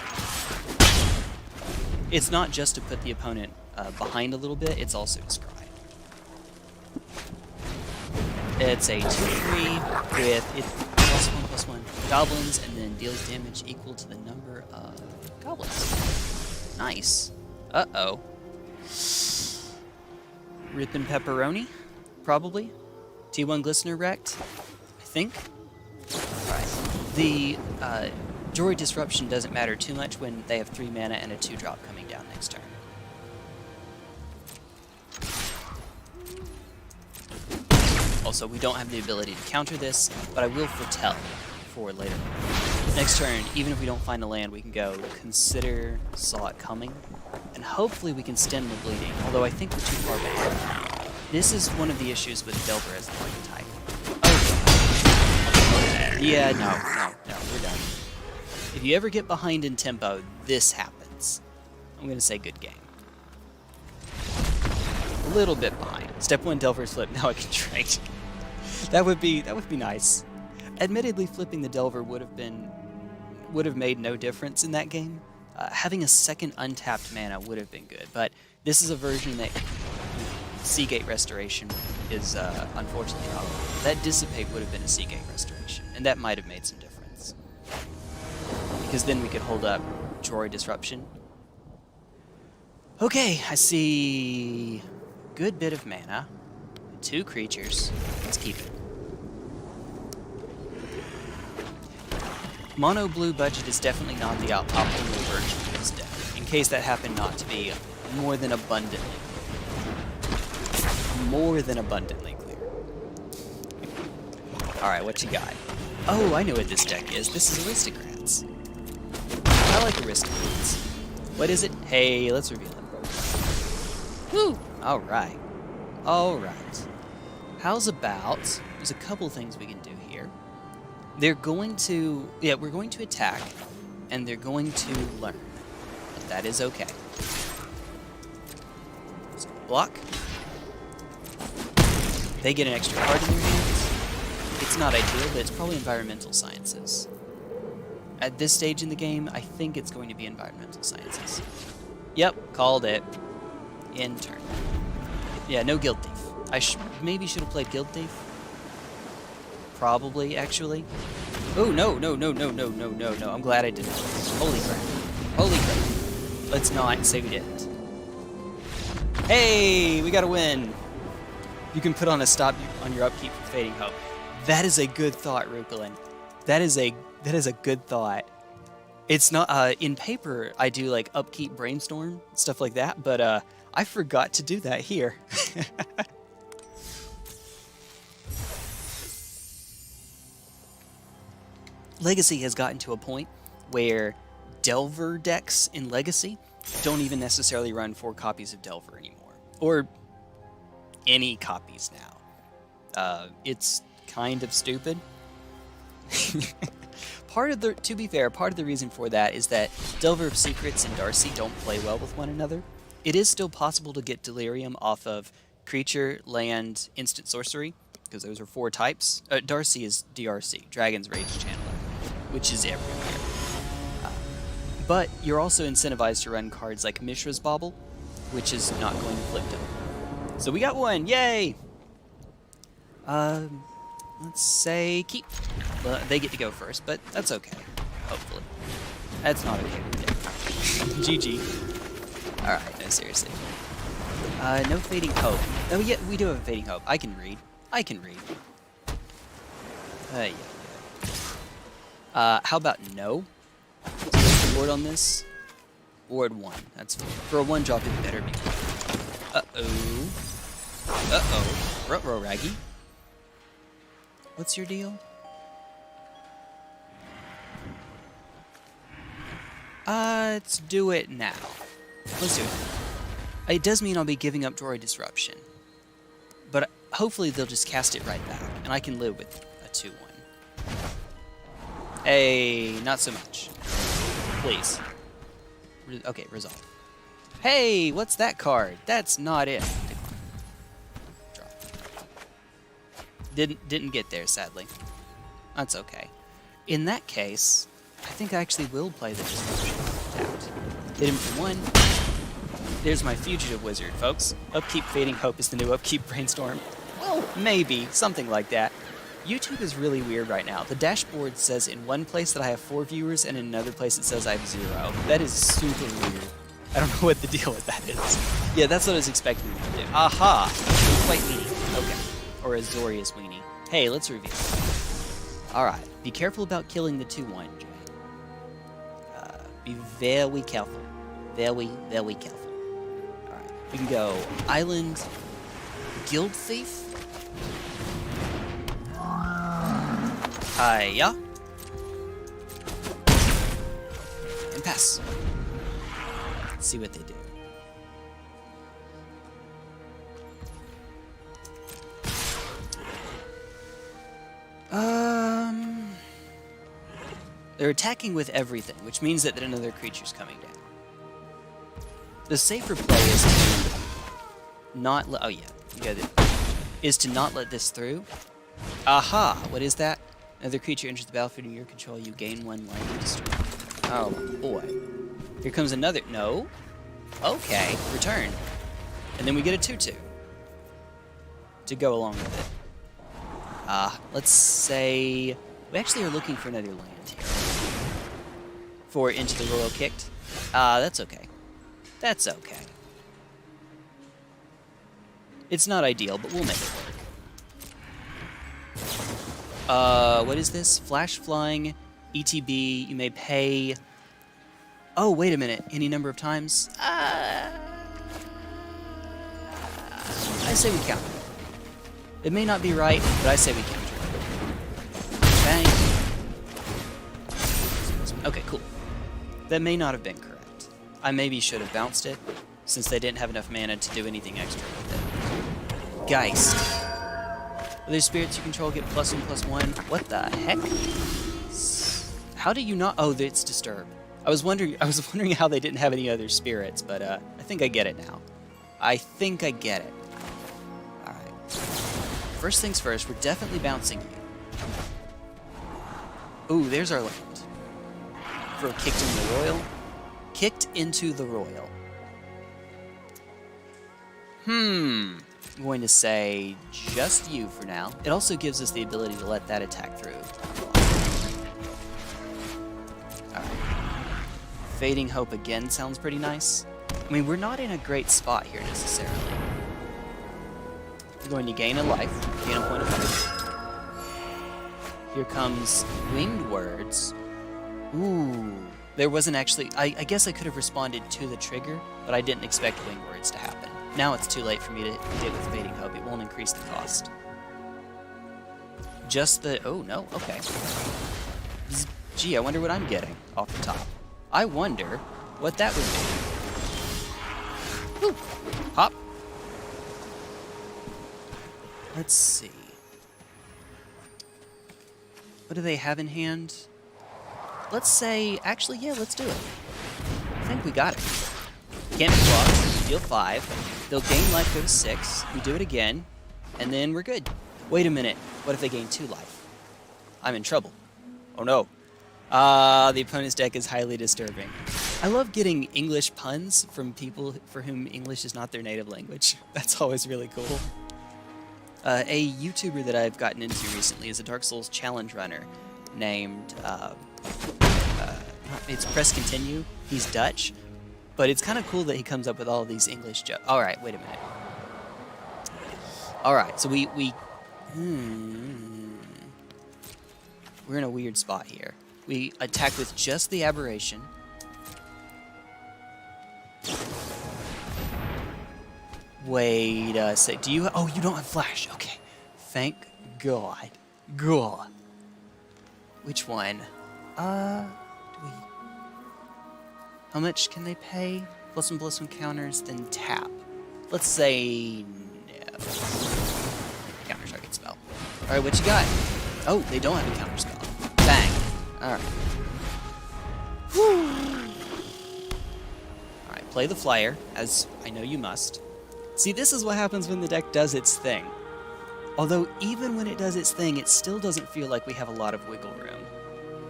It's not just to put the opponent behind a little bit, it's also to scry. It's a 2/3 with it +1/+1 goblins, and then deals damage equal to the number of goblins. Nice. Uh-oh. Rippin' Pepperoni? Probably. T1 Glistener wrecked? I think. Alright. The Jory Disruption doesn't matter too much when they have 3 mana and a 2-drop coming down next turn. Also, we don't have the ability to counter this, but I will foretell for later. Next turn, even if we don't find a land, we can go Consider, Saw It Coming, and hopefully we can stem the bleeding, although I think we're too far behind. This is one of the issues with Delver as an archetype. Oh. Yeah, no, we're done. If you ever get behind in tempo, this happens. I'm going to say good game. A little bit behind. Step 1 Delver's flip, now I can trade. That would be nice. Admittedly, flipping the Delver would have made no difference in that game. Having a second untapped mana would have been good, but this is a version that Seagate Restoration is unfortunately not. That Dissipate would have been a Seagate Restoration, and that might have made some difference. Because then we could hold up Droid Disruption. Okay, I see a good bit of mana. 2 creatures. Let's keep it. Mono blue budget is definitely not the optimal version of this deck, in case that happened not to be more than abundantly clear. Alright, what you got? Oh, I know what this deck is. This is Aristocrats. I like Aristocrats. What is it? Hey, let's reveal it. Woo! Alright. Alright. How's about... There's a couple things we can do here. They're going to... Yeah, we're going to attack, and they're going to learn. That is okay. So, block. They get an extra card in their hands. It's not ideal, but it's probably environmental sciences. At this stage in the game, I think it's going to be environmental sciences. Yep, called it. In turn. Yeah, no Guild Thief. I maybe should have played Guild Thief. Probably, actually. Oh, no. I'm glad I didn't. Holy crap. Holy crap. Let's not say we didn't. Hey, we got a win. You can put on a stop on your upkeep for Fading Hope. That is a good thought, Rukulin. That is a good thought. It's not in paper I do like upkeep brainstorm, stuff like that, but I forgot to do that here. Legacy has gotten to a point where Delver decks in Legacy don't even necessarily run 4 copies of Delver anymore. Or any copies now. It's kind of stupid. To be fair, part of the reason for that is that Delver of Secrets and Darcy don't play well with one another. It is still possible to get Delirium off of creature, land, instant sorcery, because those are 4 types. Darcy is DRC, Dragon's Rage Channeler, which is everywhere. But you're also incentivized to run cards like Mishra's Bauble, which is not going to flip them. So we got one, yay! Let's say keep. Well, they get to go first, but that's okay. Hopefully. That's not okay with it. GG. Alright, no, seriously. No Fading Hope. Oh, yeah, we do have a Fading Hope. I can read. Yeah. How about no? What's the ward on this? Ward 1. That's fine. For a 1-drop, it better be. Ruh-roh, Raggy. What's your deal? Let's do it now. Let's do it. It does mean I'll be giving up Droid Disruption. But hopefully they'll just cast it right back, and I can live with a 2-1. Hey, not so much. Please. Okay, resolve. Hey, what's that card? That's not it. Drop. Didn't get there, sadly. That's okay. In that case, I think I actually will play the Disruption. Tapped. Hit him for 1. There's my Fugitive Wizard, folks. Upkeep Fading Hope is the new Upkeep Brainstorm. Well, maybe. Something like that. YouTube is really weird right now. The dashboard says in one place that I have 4 viewers, and in another place it says I have 0. That is super weird. I don't know what the deal with that is. Yeah, that's what I was expecting them to do. Aha! White Weenie. Okay. Or a Zorius Weenie. Hey, let's reveal. Alright. Be careful about killing the 2-1, Jay. Be very careful. Very, very careful. Alright. We can go Island Guild Thief. Hiya. And pass. Let's see what they do. They're attacking with everything, which means that another creature's coming down. The safer play is to not let... Oh yeah, you got it. Is to not let this through. Aha! What is that? Another creature enters the battlefield under your control. You gain 1 life and destroy. Oh boy. Here comes another. No. Okay. Return. And then we get a 2/2. to go along with it. Let's say we actually are looking for another land here. For Into the Royal kicked. That's okay. That's okay. It's not ideal, but we'll make it work. What is this? Flash flying, ETB, you may pay... Oh, wait a minute. Any number of times? I say we count. It may not be right, but I say we count. Bang. Okay, cool. That may not have been correct. I maybe should have bounced it, since they didn't have enough mana to do anything extra with it. Geist. Other spirits you control get +1/+1. What the heck? How do you not... Oh, it's disturbed. I was wondering how they didn't have any other spirits, but I think I get it now. I think I get it. Alright. First things first, we're definitely bouncing you. Ooh, there's our land. For kicked into the royal. Kicked into the royal. I'm going to say just you for now. It also gives us the ability to let that attack through. Alright. Fading Hope again sounds pretty nice. I mean, we're not in a great spot here necessarily. We're going to gain a life, gain a point of life. Here comes Winged Words. Ooh. There wasn't actually... I guess I could have responded to the trigger, but I didn't expect Winged Words to happen. Now it's too late for me to deal with Fading Hope. It won't increase the cost. Just the... Oh, no. Okay. Gee, I wonder what I'm getting off the top. I wonder what that would be. Woo. Hop. Let's see. What do they have in hand? Let's say... Actually, yeah, let's do it. I think we got it. Can't be blocked. Deal 5. They'll gain life, go to 6. We do it again, and then we're good. Wait a minute. What if they gain 2 life? I'm in trouble. Oh no. The opponent's deck is highly disturbing. I love getting English puns from people for whom English is not their native language. That's always really cool. A YouTuber that I've gotten into recently is a Dark Souls challenge runner named... it's Press Continue. He's Dutch. But it's kind of cool that he comes up with all of these English jokes. Alright, wait a minute. Alright, so we're in a weird spot here. We attack with just the Aberration. Wait a sec. Do you... Oh, you don't have Flash. Okay. Thank God. God. Which one? Do we... How much can they pay? +1/+1 counters, then tap. Let's say... no. Counter target spell. Alright, what you got? Oh, they don't have a counter spell. Bang. Alright. Alright, play the flyer, as I know you must. See, this is what happens when the deck does its thing. Although, even when it does its thing, it still doesn't feel like we have a lot of wiggle room.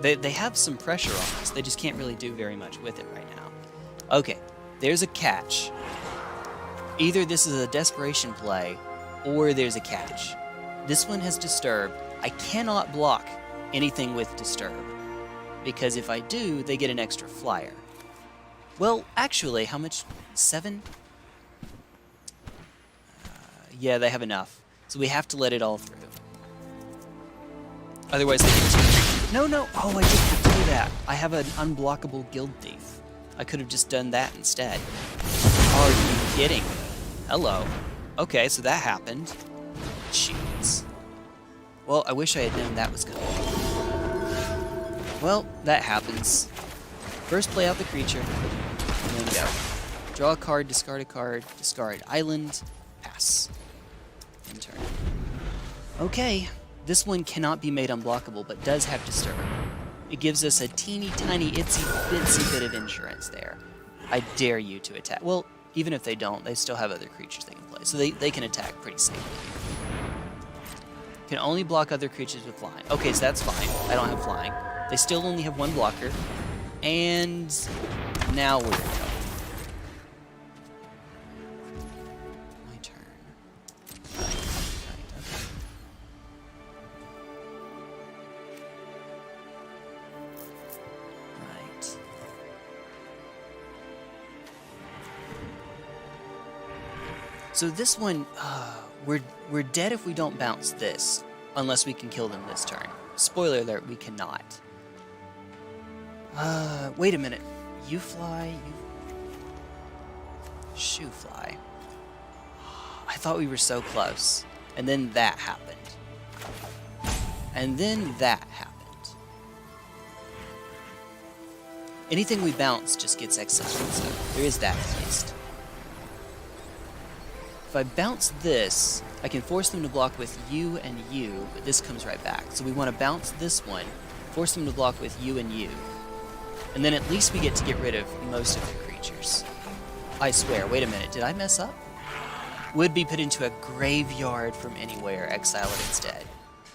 They have some pressure on us, they just can't really do very much with it right now. Okay, there's a catch. Either this is a desperation play, or there's a catch. This one has Disturb. I cannot block anything with Disturb, because if I do, they get an extra flyer. Well, actually, how much? 7? Yeah, they have enough. So we have to let it all through. Otherwise, they get 2. No, no! Oh, I didn't have to do that. I have an unblockable Guild Thief. I could have just done that instead. Are you kidding me? Hello. Okay, so that happened. Jeez. Well, I wish I had known that was coming. Well, that happens. First play out the creature, and then go. Draw a card, discard a card, discard island, pass. And turn. Okay. This one cannot be made unblockable, but does have Disturb. It gives us a teeny tiny itsy bitsy bit of insurance there. I dare you to attack. Well, even if they don't, they still have other creatures they can play, so they can attack pretty safely. Can only block other creatures with flying. Okay, so that's fine. I don't have flying. They still only have 1 blocker. And now we're in trouble. My turn. So this one, we're dead if we don't bounce this, unless we can kill them this turn. Spoiler alert, we cannot. Wait a minute. You fly, Shoe fly. I thought we were so close. And then that happened. And then that happened. Anything we bounce just gets exiled, so there is that at least. If I bounce this, I can force them to block with you and you, but this comes right back. So we want to bounce this one, force them to block with you and you. And then at least we get to get rid of most of their creatures. I swear, wait a minute, did I mess up? Would be put into a graveyard from anywhere, exile it instead.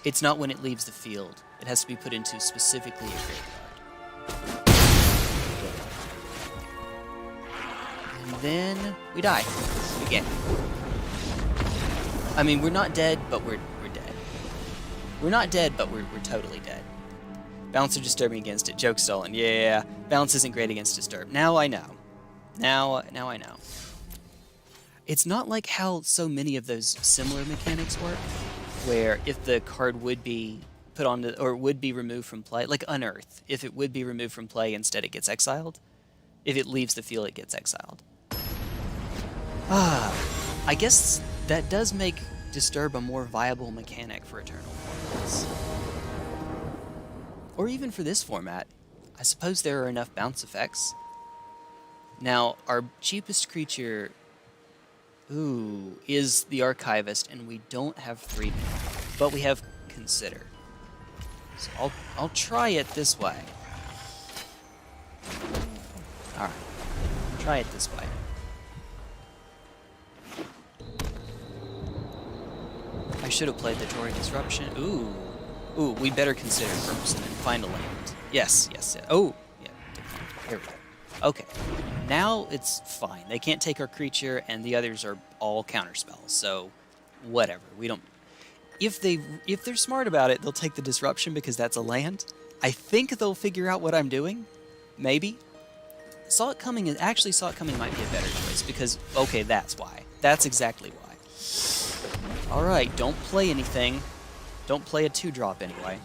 It's not when it leaves the field. It has to be put into specifically a graveyard. And then we die. Again. I mean, we're not dead, but we're dead. We're not dead, but we're totally dead. Bounce or disturbing against it. Joke stolen. Yeah, bounce isn't great against disturb. Now I know. Now I know. It's not like how so many of those similar mechanics work, where if the card would be put on the, or would be removed from play, like Unearth, if it would be removed from play, instead it gets exiled. If it leaves the field, it gets exiled. I guess that does make Disturb a more viable mechanic for Eternal formats. Or even for this format. I suppose there are enough bounce effects. Now, our cheapest creature, is the Archivist, and we don't have 3 mana, but we have Consider. So I'll try it this way. Alright, try it this way. I should have played the Tory Disruption. Ooh, we better consider first and then find a land. Yes. Oh, yeah. Here we go. Okay. Now it's fine. They can't take our creature, and the others are all counterspells. So, whatever. We don't. If they're smart about it, they'll take the Disruption because that's a land. I think they'll figure out what I'm doing. Maybe. Saw It Coming might be a better choice because that's why. That's exactly why. Alright, don't play anything. Don't play a 2-drop anyway.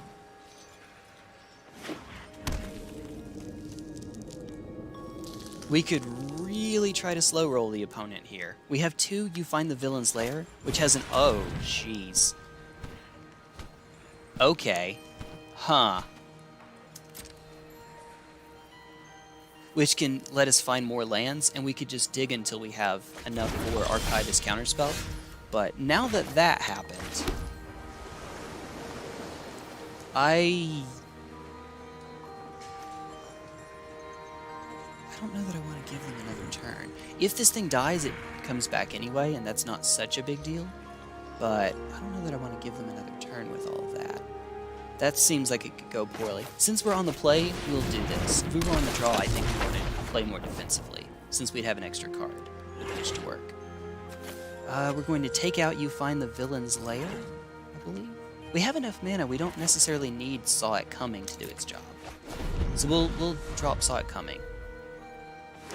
We could really try to slow roll the opponent here. We have 2 You Find the Villain's Lair, which has an oh, jeez. Okay. Huh. Which can let us find more lands, and we could just dig until we have enough for Archivist Counterspell. But now that that happened, I don't know that I want to give them another turn. If this thing dies, it comes back anyway, and that's not such a big deal. But I don't know that I want to give them another turn with all of that. That seems like it could go poorly. Since we're on the play, we'll do this. If we were on the draw, I think we want to play more defensively, since we'd have an extra card with which to work. We're going to take out You Find the Villain's Lair, I believe. We have enough mana, we don't necessarily need Saw It Coming to do its job. So we'll drop Saw It Coming.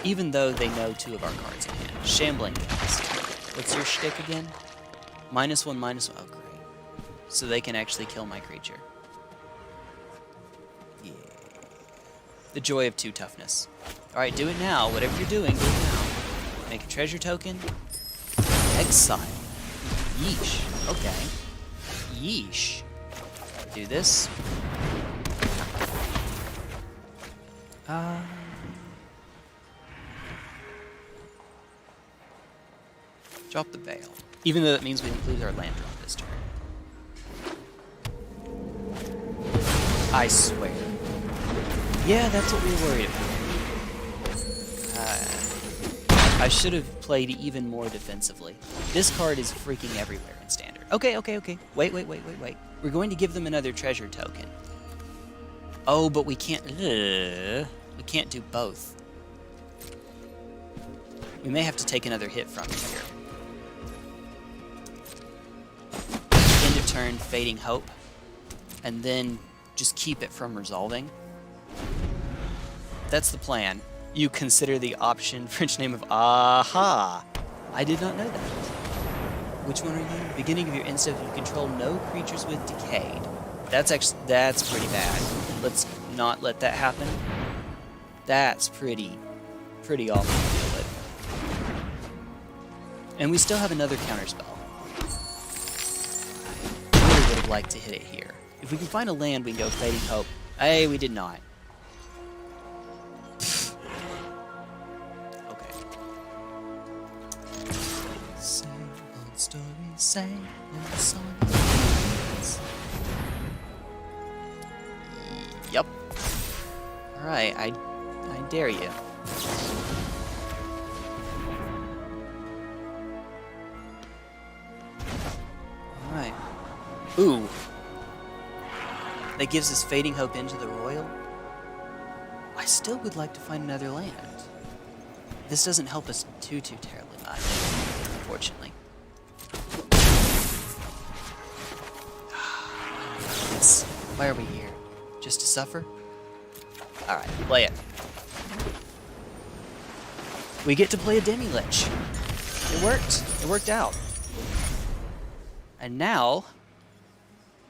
Even though they know 2 of our cards in hand. Shambling Gas. What's your shtick again? -1/-1. Oh, great. So they can actually kill my creature. Yeah. The joy of 2 toughness. Alright, do it now. Whatever you're doing, do it now. Make a treasure token. Exile. Yeesh. Okay. Yeesh. Do this. Drop the Veil. Even though that means we lose our land drop this turn. I swear. Yeah, that's what we were worried about. I should have played even more defensively. This card is freaking everywhere in Standard. Okay. Wait. We're going to give them another treasure token. Oh, but we can't... we can't do both. We may have to take another hit from it here. End of turn, Fading Hope. And then just keep it from resolving. That's the plan. You consider the option French name of Aha. I did not know that. Which one are you? Beginning of your end step, you control no creatures with decayed. That's pretty bad. Let's not let that happen. That's pretty awful. And we still have another counterspell. I really would have liked to hit it here. If we can find a land, we can go Fading Hope. Hey, we did not. Okay. Same old story, same old songs. Yup. Alright, I dare you. Alright. Ooh. That gives us Fading Hope into the Royal. I still would like to find another land. This doesn't help us too terribly much, unfortunately. Why are we here? Just to suffer? Alright, play it. We get to play a Demi-Lich. It worked. It worked out. And now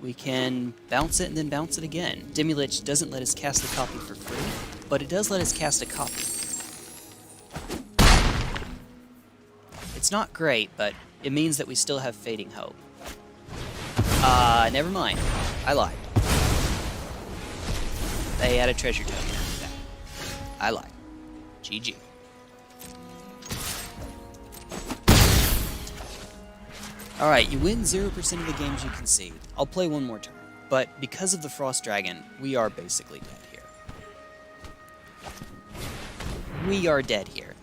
we can bounce it and then bounce it again. Demi-Lich doesn't let us cast the copy for free, but it does let us cast a copy. It's not great, but it means that we still have Fading Hope. Never mind. I lied. They add a treasure token after that. I lied. GG. Alright, you win 0% of the games you concede. I'll play one more turn. But because of the Frost Dragon, we are basically dead here. We are dead here.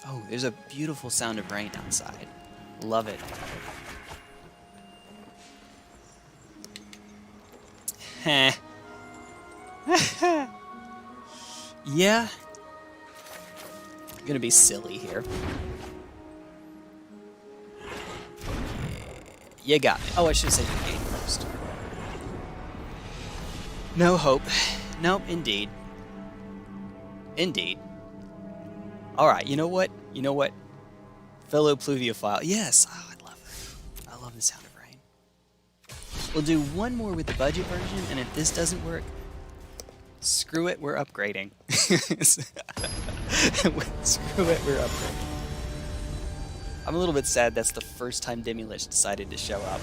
Oh, there's a beautiful sound of rain outside. Love it. Heh. Yeah. I'm gonna be silly here. You got me. Oh, I should have said you game first. No hope. Nope, indeed. Indeed. Alright, you know what? You know what? Fellow pluviophile. Yes! Oh, I love it. I love the sound of rain. We'll do one more with the budget version, and if this doesn't work, screw it, we're upgrading. Screw it, we're upgrading. I'm a little bit sad that's the first time Demi-Lich decided to show up.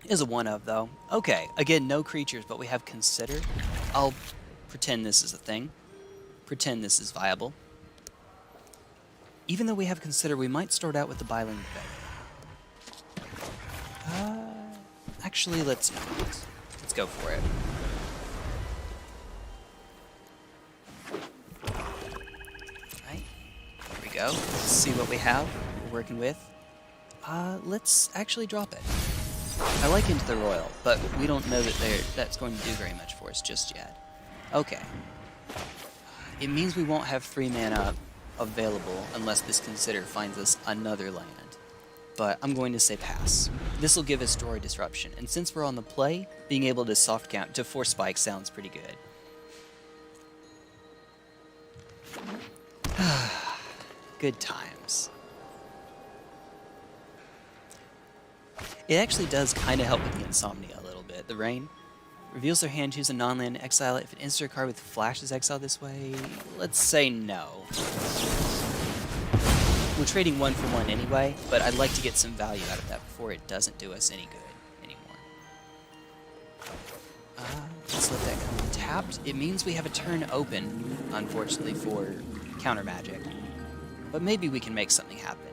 It is a one-of, though. Okay, again, no creatures, but we have Consider. I'll pretend this is a thing. Pretend this is viable. Even though we have Consider, we might start out with the Biling Bed. Actually, let's not. Let's go for it. Right, here we go. Let's see what we have. We're working with. Let's actually drop it. I like Into the Royal, but we don't know that that's going to do very much for us just yet. Okay. It means we won't have 3 mana available unless this Consider finds us another land. But I'm going to say pass. This will give us Story Disruption, and since we're on the play, being able to soft count to 4 spikes sounds pretty good. Good times. It actually does kind of help with the insomnia a little bit. The rain reveals their hand, choose a non-land, exile it. If an instant card with flash is exiled this way, let's say no. We're trading 1 for 1 anyway, but I'd like to get some value out of that before it doesn't do us any good anymore. Let's let that come untapped. It means we have a turn open, unfortunately, for counter magic. But maybe we can make something happen.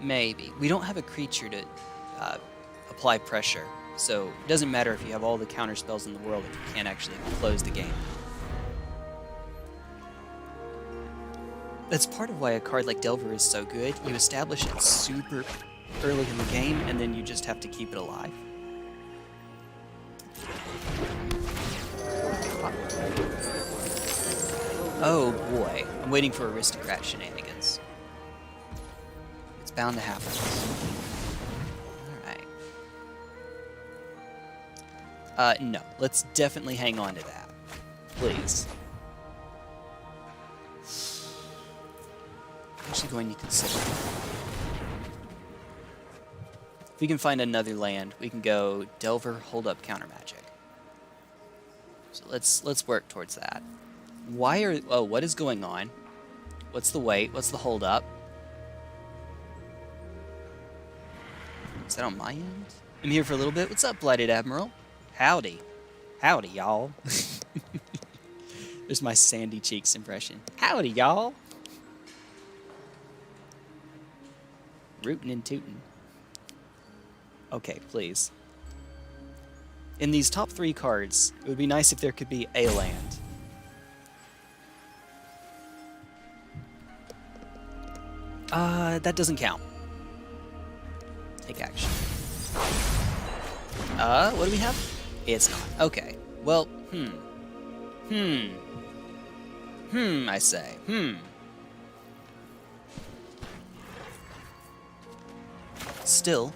Maybe. We don't have a creature to apply pressure, so it doesn't matter if you have all the counter spells in the world if you can't actually close the game. That's part of why a card like Delver is so good. You establish it super early in the game, and then you just have to keep it alive. Oh boy, I'm waiting for aristocrat shenanigans. It's bound to happen. No. Let's definitely hang on to that. Please. I'm actually going to consider it. If we can find another land, we can go Delver, hold up, counter magic. So let's work towards that. What is going on? What's the wait? What's the hold up? Is that on my end? I'm here for a little bit. What's up, Blighted Admiral? Howdy. Howdy, y'all. There's my Sandy Cheeks impression. Howdy, y'all. Rootin' and tootin'. Okay, please. In these top 3 cards, it would be nice if there could be a land. That doesn't count. Take action. What do we have? It's not. Okay. Well, I say. Still.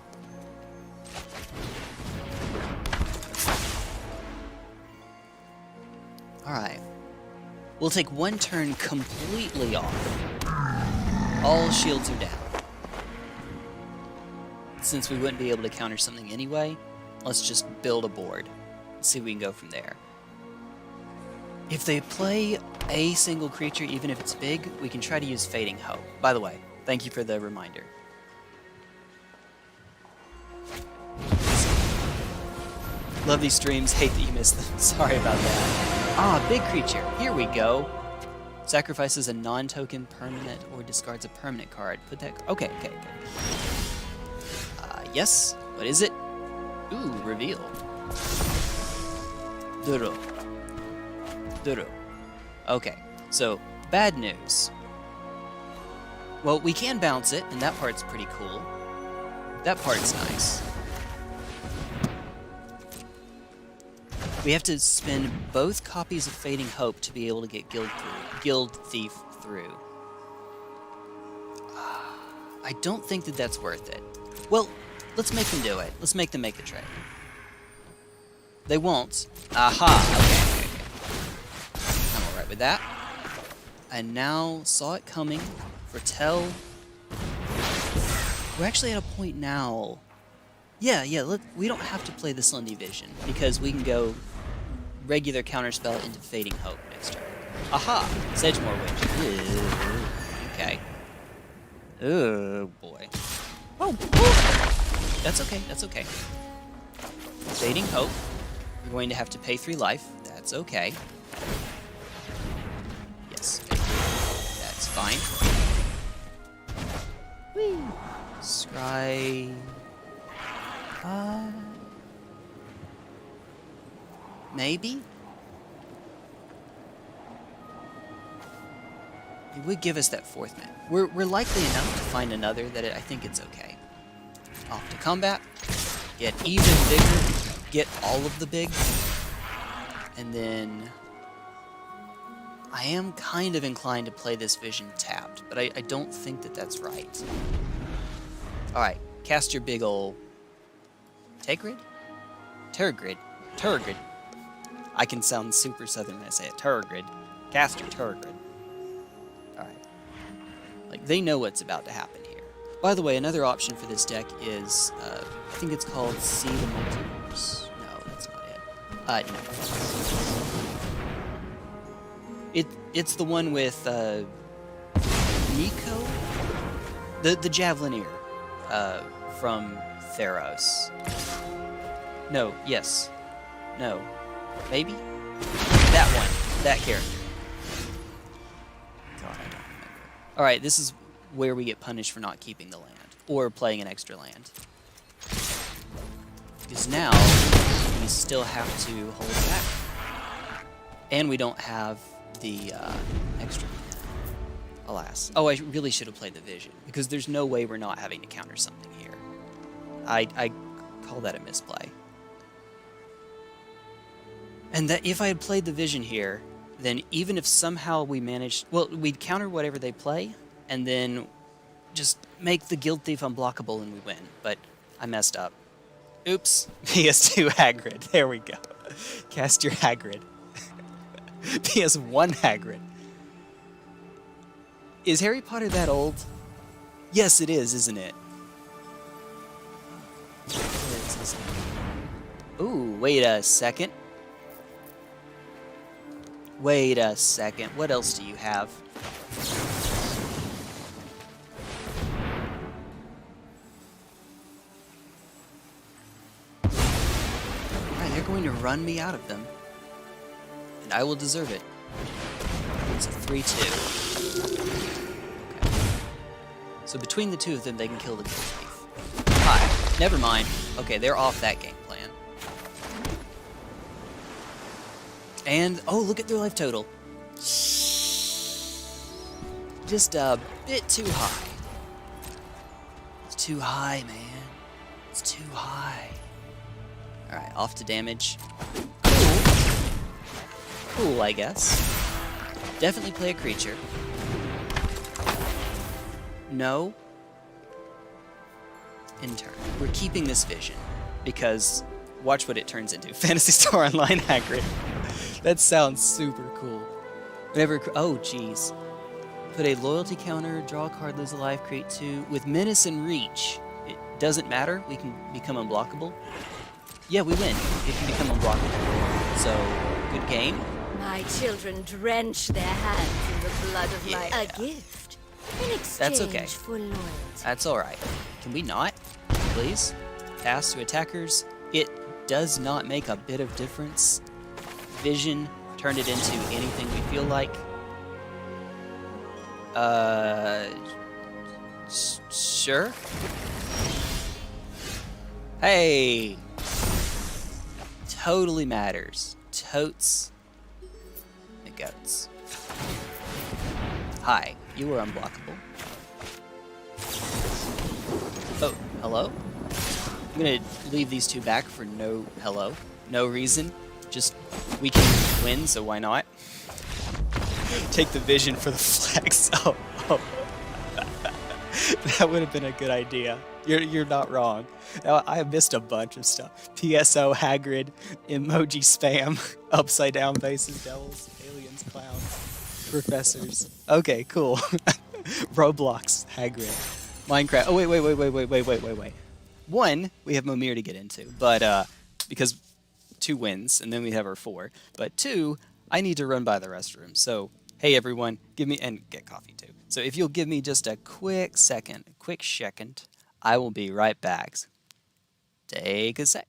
Alright. We'll take 1 turn completely off. All shields are down. Since we wouldn't be able to counter something anyway, let's just build a board. See if we can go from there. If they play a single creature, even if it's big, we can try to use Fading Hope. By the way, thank you for the reminder. Love these streams, hate that you missed them. Sorry about that. Ah, big creature. Here we go. Sacrifices a non-token permanent or discards a permanent card. Put that... Okay. Yes. What is it? Ooh, reveal. Duro. Okay, so, bad news. Well, we can bounce it, and that part's pretty cool. That part's nice. We have to spend both copies of Fading Hope to be able to get Guild Thief through. I don't think that that's worth it. Well, let's make them do it. Let's make them make the trade. They won't. Aha! Okay. I'm alright with that. I now saw it coming. Foretell. We're actually at a point now. Yeah, we don't have to play the Slendy Vision, because we can go regular counterspell into Fading Hope next turn. Aha! Sedgemore Witch. Okay. Oh, boy. Oh! That's okay. Fading Hope. We're going to have to pay 3 life. That's okay. Yes, that's fine. Whee! Scry... maybe? It would give us that 4th man. We're likely enough to find another that I think it's okay. Off to combat. Get even bigger. Get all of the big. And then... I am kind of inclined to play this Vision tapped, but I don't think that that's right. Alright, cast your big ol'... Tegrid? Turgrid. I can sound super southern when I say it. Turgrid. Cast your Turgrid. Alright. Like, they know what's about to happen here. By the way, another option for this deck is, I think it's called See the Multiverse. No, that's not it. No. It's the one with, Nico? The Javelineer, from Theros. No, yes. No. Maybe? That one. That character. God, I don't remember. Alright, this is where we get punished for not keeping the land. Or playing an extra land. Because now, we still have to hold back. And we don't have the extra mana. Alas. Oh, I really should have played the Vision. Because there's no way we're not having to counter something here. I call that a misplay. And that if I had played the Vision here, then even if somehow we managed... Well, we'd counter whatever they play, and then just make the Guild Thief unblockable and we win. But I messed up. Oops. PS2 Hagrid. There we go. Cast your Hagrid. PS1 Hagrid. Is Harry Potter that old? Yes, it is, isn't it? Ooh, wait a second. Wait a second. What else do you have? Alright, they're going to run me out of them. And I will deserve it. It's a 3-2. Okay. So between the two of them, they can kill the Zangief. Hi. Never mind. Okay, they're off that game plan. And, oh, look at their life total. Just a bit too high. It's too high, man. It's too high. Alright, off to damage. Cool, I guess. Definitely play a creature. No. Intern. We're keeping this vision, because watch what it turns into. Phantasy Star Online Hagrid. That sounds super cool. Whenever, oh jeez. Put a loyalty counter, draw a card, lose a life, create 2. With Menace and Reach, it doesn't matter, we can become unblockable. Yeah, we win. It can become unblockable. So, good game. My children drench their hands in the blood of my... A gift in exchange That's okay. for loyalty. That's alright. Can we not? Please? Pass to attackers. It does not make a bit of difference. Vision, turn it into anything we feel like. Sure? Hey! Totally matters. Totes. The goats. Hi, you are unblockable. Oh, hello? I'm gonna leave these two back for no hello. No reason. Just, we can win, so why not? Take the vision for the flex. Oh. That would have been a good idea. You're not wrong. Now, I missed a bunch of stuff. PSO, Hagrid, emoji spam, upside down faces, devils, aliens, clowns, professors. Okay, cool. Roblox, Hagrid, Minecraft. Oh wait. One, we have Momir to get into, but because 2 wins, and then we have our 4. But 2, I need to run by the restroom. So, hey everyone, give me, and get coffee too. So if you'll give me just a quick second, I will be right back. Take a sec.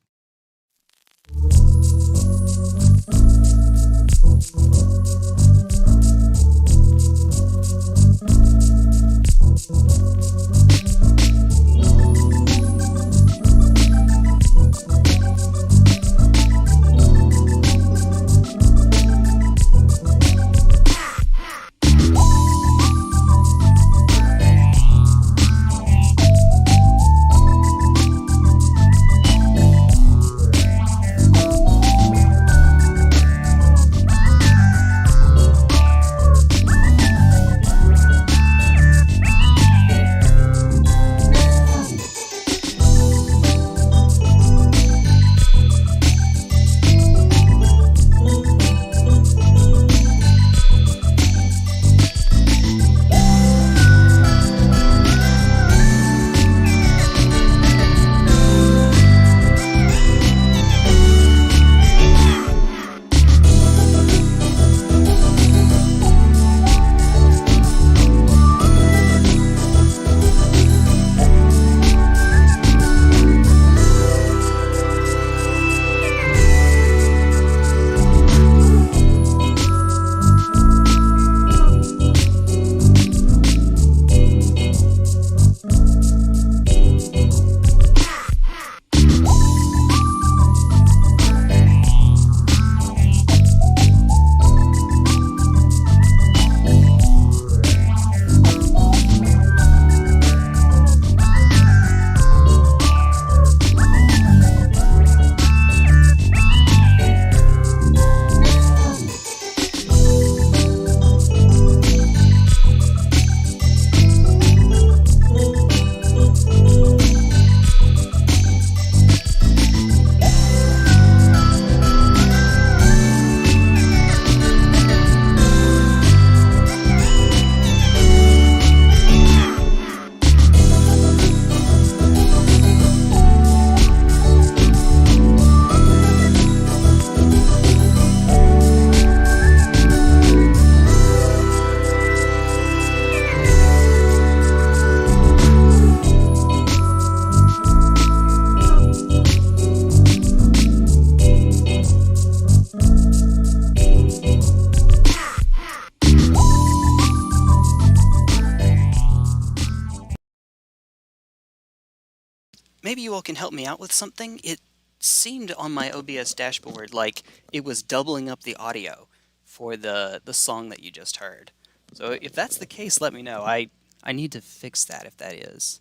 maybe you all can help me out with something. It seemed on my OBS dashboard like it was doubling up the audio for the song that you just heard. So if that's the case, let me know. I need to fix that if that is.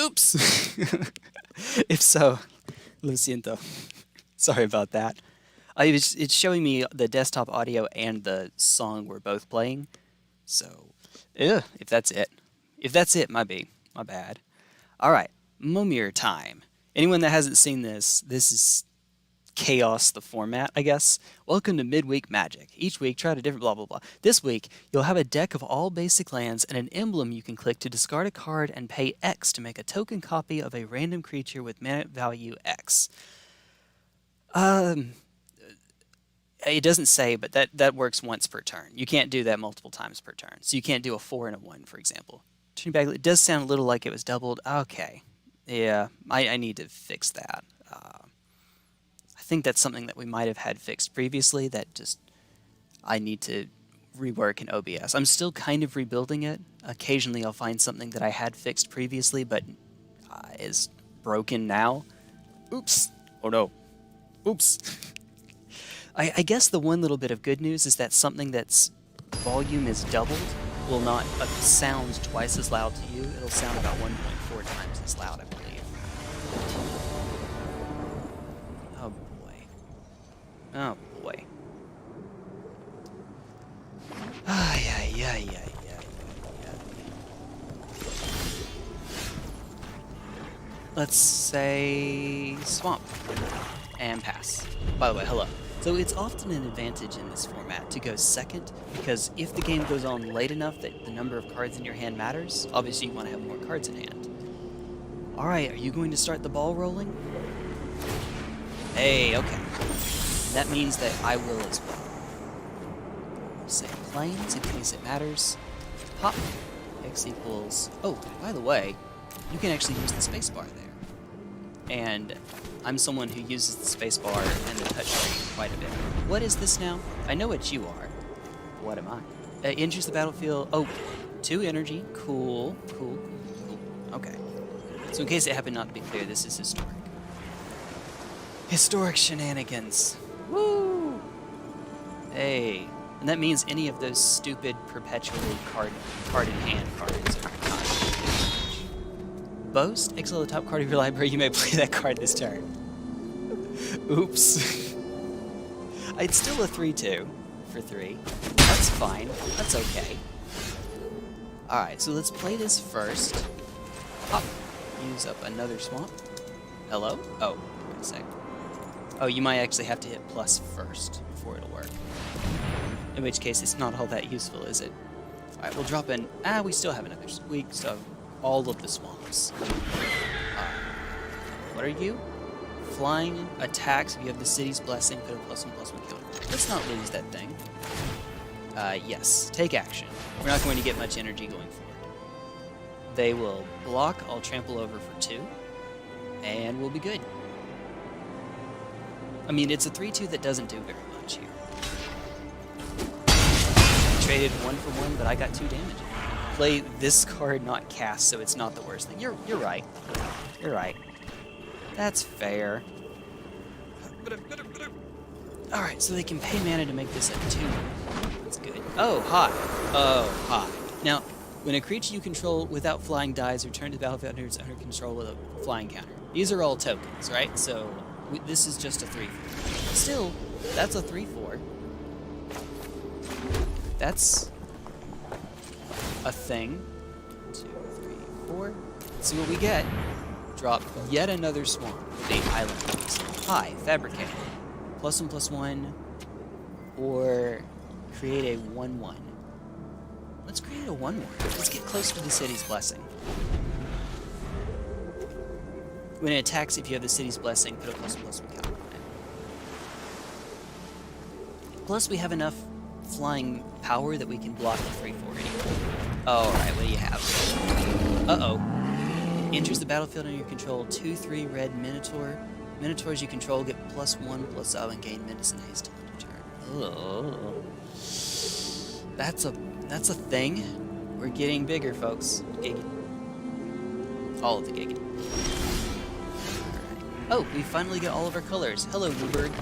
Oops! If so, lo siento. Sorry about that. It's showing me the desktop audio and the song we're both playing. So, if that's it. If that's it, my bad. All right, Momir time. Anyone that hasn't seen this is chaos, the format, I guess. Welcome to Midweek Magic. Each week, try a different blah, blah, blah. This week, you'll have a deck of all basic lands and an emblem you can click to discard a card and pay X to make a token copy of a random creature with mana value X. It doesn't say, but that works once per turn. You can't do that multiple times per turn. So you can't do a 4 and a 1, for example. Turning back, it does sound a little like it was doubled. Okay. Yeah, I need to fix that. I think that's something that we might have had fixed previously that just I need to rework in OBS. I'm still kind of rebuilding it. Occasionally I'll find something that I had fixed previously but is broken now. Oops. Oh no. Oops. I guess the one little bit of good news is that something that's volume is doubled will not sound twice as loud to you. It'll sound about 1.4 times as loud, I believe. Oh boy. Oh boy. Yeah. Let's say swamp and pass. By the way, hello. So it's often an advantage in this format to go second, because if the game goes on late enough that the number of cards in your hand matters, obviously you want to have more cards in hand. Alright, are you going to start the ball rolling? Hey, okay. That means that I will as well. Say planes in case it matters. Pop. X equals... Oh, by the way, you can actually use the spacebar there. And I'm someone who uses the spacebar and the touchscreen quite a bit. What is this now? I know what you are. What am I? Enters the battlefield. Oh, 2 energy. Cool. Okay. So in case it happened not to be clear, this is historic. Historic shenanigans. Woo! Hey. And that means any of those stupid perpetually card in hand cards are not. Boast, exile the top card of your library, you may play that card this turn. Oops. It's still a 3-2 for 3. That's fine. That's okay. Alright, so let's play this first. Pop. Use up another swamp. Hello? Oh, wait a sec. Oh, you might actually have to hit plus first before it'll work. In which case, it's not all that useful, is it? Alright, we'll drop in... we still have another week, so all of the swamps. What are you? Flying attacks. If you have the city's blessing, put a +1/+1 killer. Let's not lose that thing. Yes. Take action. We're not going to get much energy going forward. They will block. I'll trample over for 2. And we'll be good. I mean, it's a 3-2 that doesn't do very much here. Traded 1 for 1, but I got 2 damage. Play this card, not cast, so it's not the worst thing. You're right. You're right. That's fair. Alright, so they can pay mana to make this a 2. That's good. Oh, hi. Oh, hi. Now, when a creature you control without flying dies, return to the battlefield under its control with a flying counter. These are all tokens, right? So, this is just a 3/4. Still, that's a 3/4. That's a thing. 2, 3, 4. Let's see what we get. Drop yet another swamp. The island piece. Hi, fabricate. +1/+1. Or create a 1/1. Let's create a 1/1. Let's get close to the city's blessing. When it attacks, if you have the city's blessing, put a +1/+1 counter on it. Plus, we have enough flying power that we can block the 3/4 anyway. Alright, what do you have? Uh-oh. Enters the battlefield under your control, 2/3 red Minotaur. Minotaurs you control get +1/+0 and gain medicine haste till end of turn. Oh. That's a thing. We're getting bigger, folks. Gigging. All of the gigging. Oh, we finally get all of our colors. Hello, Newberg.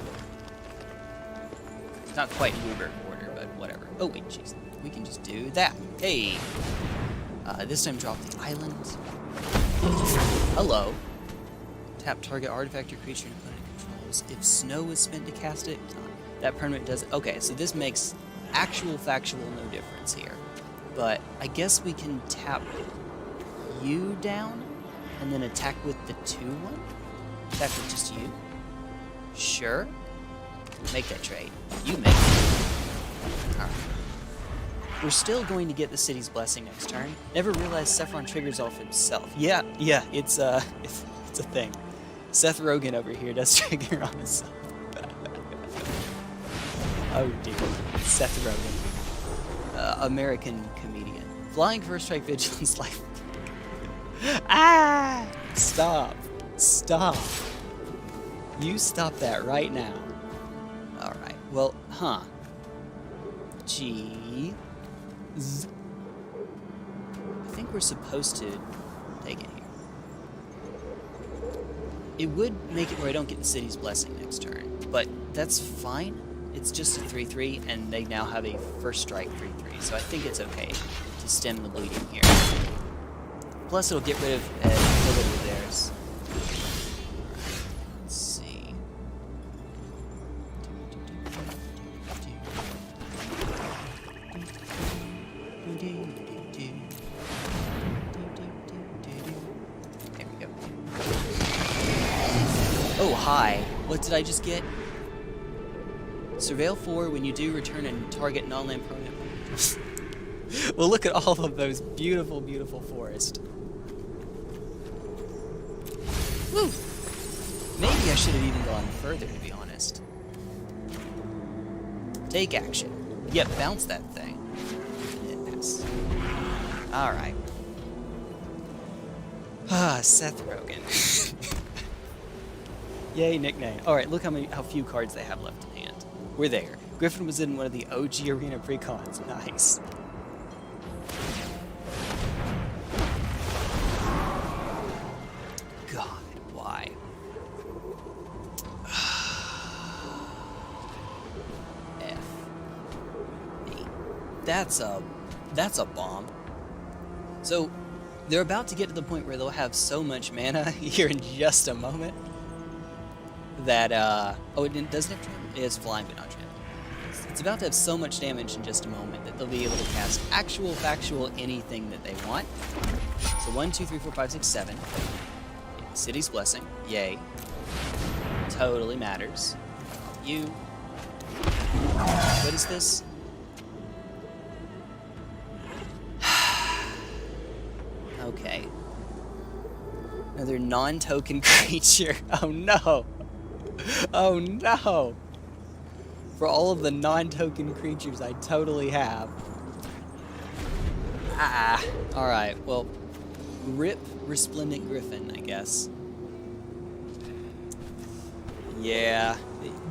Not quite Newberg order, but whatever. Oh, wait, jeez. We can just do that. Hey! This time drop the island. Hello. Tap target artifact or creature your opponent controls. If snow is spent to cast it, that permanent does it. Okay, so this makes actual factual no difference here. But I guess we can tap you down and then attack with the 2-1? Attack with just you? Sure. Make that trade. You make it. Alright. We're still going to get the city's blessing next turn. Never realized Saffron triggers off himself. Yeah, it's a thing. Seth Rogen over here does trigger on himself. Oh dear. Seth Rogen. American comedian. Flying first strike vigilance life. Ah! Stop. Stop. You stop that right now. Alright, well, G. Z. I think we're supposed to take it here. It would make it where I don't get the city's blessing next turn, but that's fine. It's just a 3-3, and they now have a first strike 3-3, so I think it's okay to stem the bleeding here. Plus, it'll get rid of ability of theirs. Let's see. There we go. Oh, hi. What did I just get? Surveil 4, when you do, return and target non-land permanent. Well, look at all of those beautiful, beautiful forests. Woo! Maybe I should have even gone further, to be honest. Take action. Yep, bounce that thing. Yes. Alright. Ah, Seth Rogen. Yay, nickname. Alright, look how few cards they have left in hand. We're there. Griffin was in one of the OG Arena precons. Nice. God, why? F. E. That's a bomb. So, they're about to get to the point where they'll have so much mana here in just a moment that, oh, it doesn't have trample? It has flying, but not trample. It's about to have so much damage in just a moment that they'll be able to cast actual, factual, anything that they want. So 1, 2, 3, 4, 5, 6, 7. City's Blessing. Yay. Totally matters. You. What is this? Okay. Another non-token creature. Oh no! Oh no! For all of the non-token creatures I totally have. Ah. Alright, well, rip Resplendent Griffin, I guess. Yeah,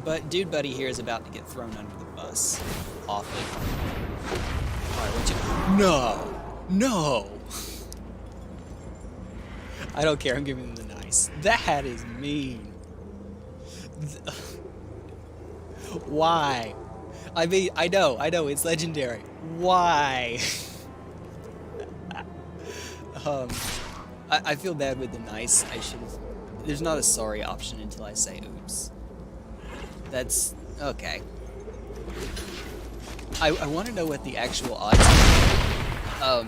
but Dude Buddy here is about to get thrown under the bus. Awfully. Alright, what you... No! No! I don't care, I'm giving them the nice. That is mean. Why? I mean, I know, it's legendary. Why? I feel bad with the nice. I should have... There's not a sorry option until I say oops. That's... okay. I want to know what the actual odds are.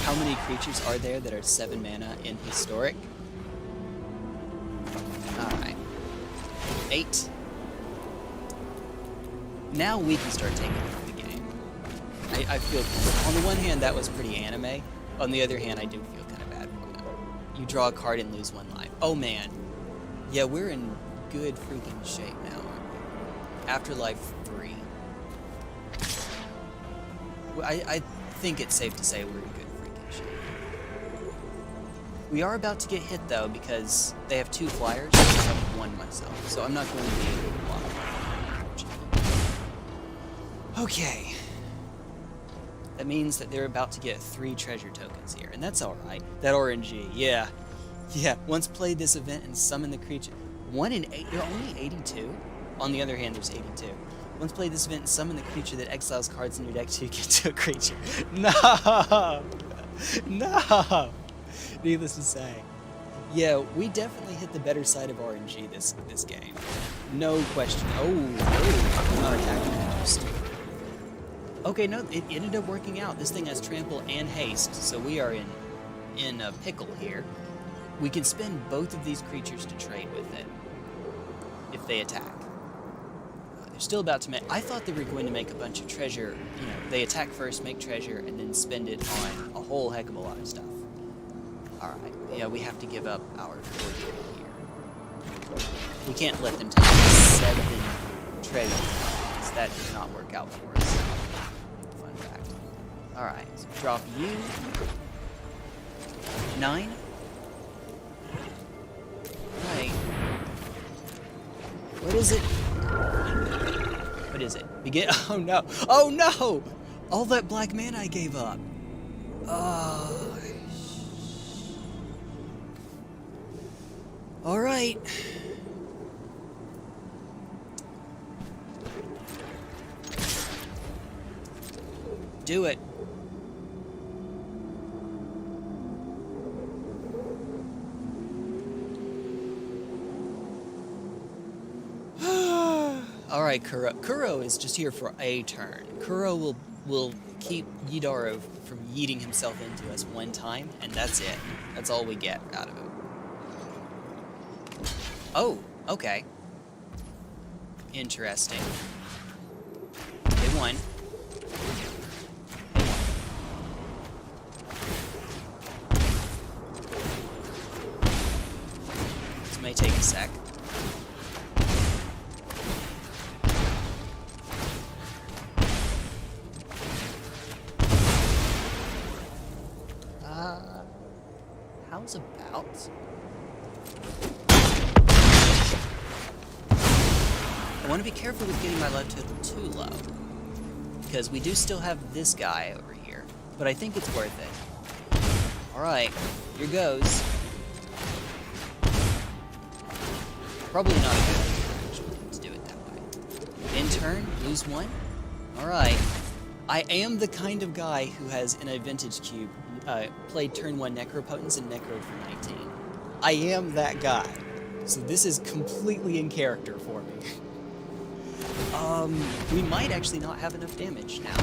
How many creatures are there that are 7 mana in Historic? Alright. 8. Now we can start taking over the game. I feel... On the one hand, that was pretty anime. On the other hand, I do feel kind of bad for them. You draw a card and lose 1 life. Oh man. Yeah, we're in good freaking shape now, aren't we? Afterlife 3. I think it's safe to say we're in good freaking shape. We are about to get hit, though, because they have 2 flyers. I have 1 myself, so I'm not going to be able to block them, unfortunately. Okay. That means that they're about to get 3 treasure tokens here, and that's alright. That RNG, yeah. Yeah, once played this event and summon the creature. 1 in 8. There are only 82. On the other hand, there's 82. Once play this event, summon the creature that exiles cards in your deck to get to a creature. No! No! Needless to say. Yeah, we definitely hit the better side of RNG this game. No question. Oh, I'm not attacking first. Okay, no, it ended up working out. This thing has trample and haste, so we are in a pickle here. We can spend both of these creatures to trade with it if they attack. They're still about to make... I thought they were going to make a bunch of treasure. You know, they attack first, make treasure, and then spend it on a whole heck of a lot of stuff. Alright, yeah, we have to give up our 4 here. We can't let them take 7 treasure. That did not work out for us. Fun fact. Alright, so drop you. 9. Right. What is it? What is it? Begin. Oh no! Oh no! All that black mana I gave up. Oh. All right. Do it. Alright, Kuro. Kuro is just here for a turn. Kuro will keep Yidaro from yeeting himself into us 1 time, and that's it. That's all we get out of him. Oh, okay. Interesting. They won. This may take a sec. How's about? I want to be careful with getting my life total too low, because we do still have this guy over here, but I think it's worth it. Alright, here goes. Probably not a good idea, actually, to do it that way. In turn, lose 1. Alright. I am the kind of guy who has, in a vintage cube, played turn 1 Necropotence and Necroed for 19. I am that guy. So this is completely in character for me. We might actually not have enough damage now.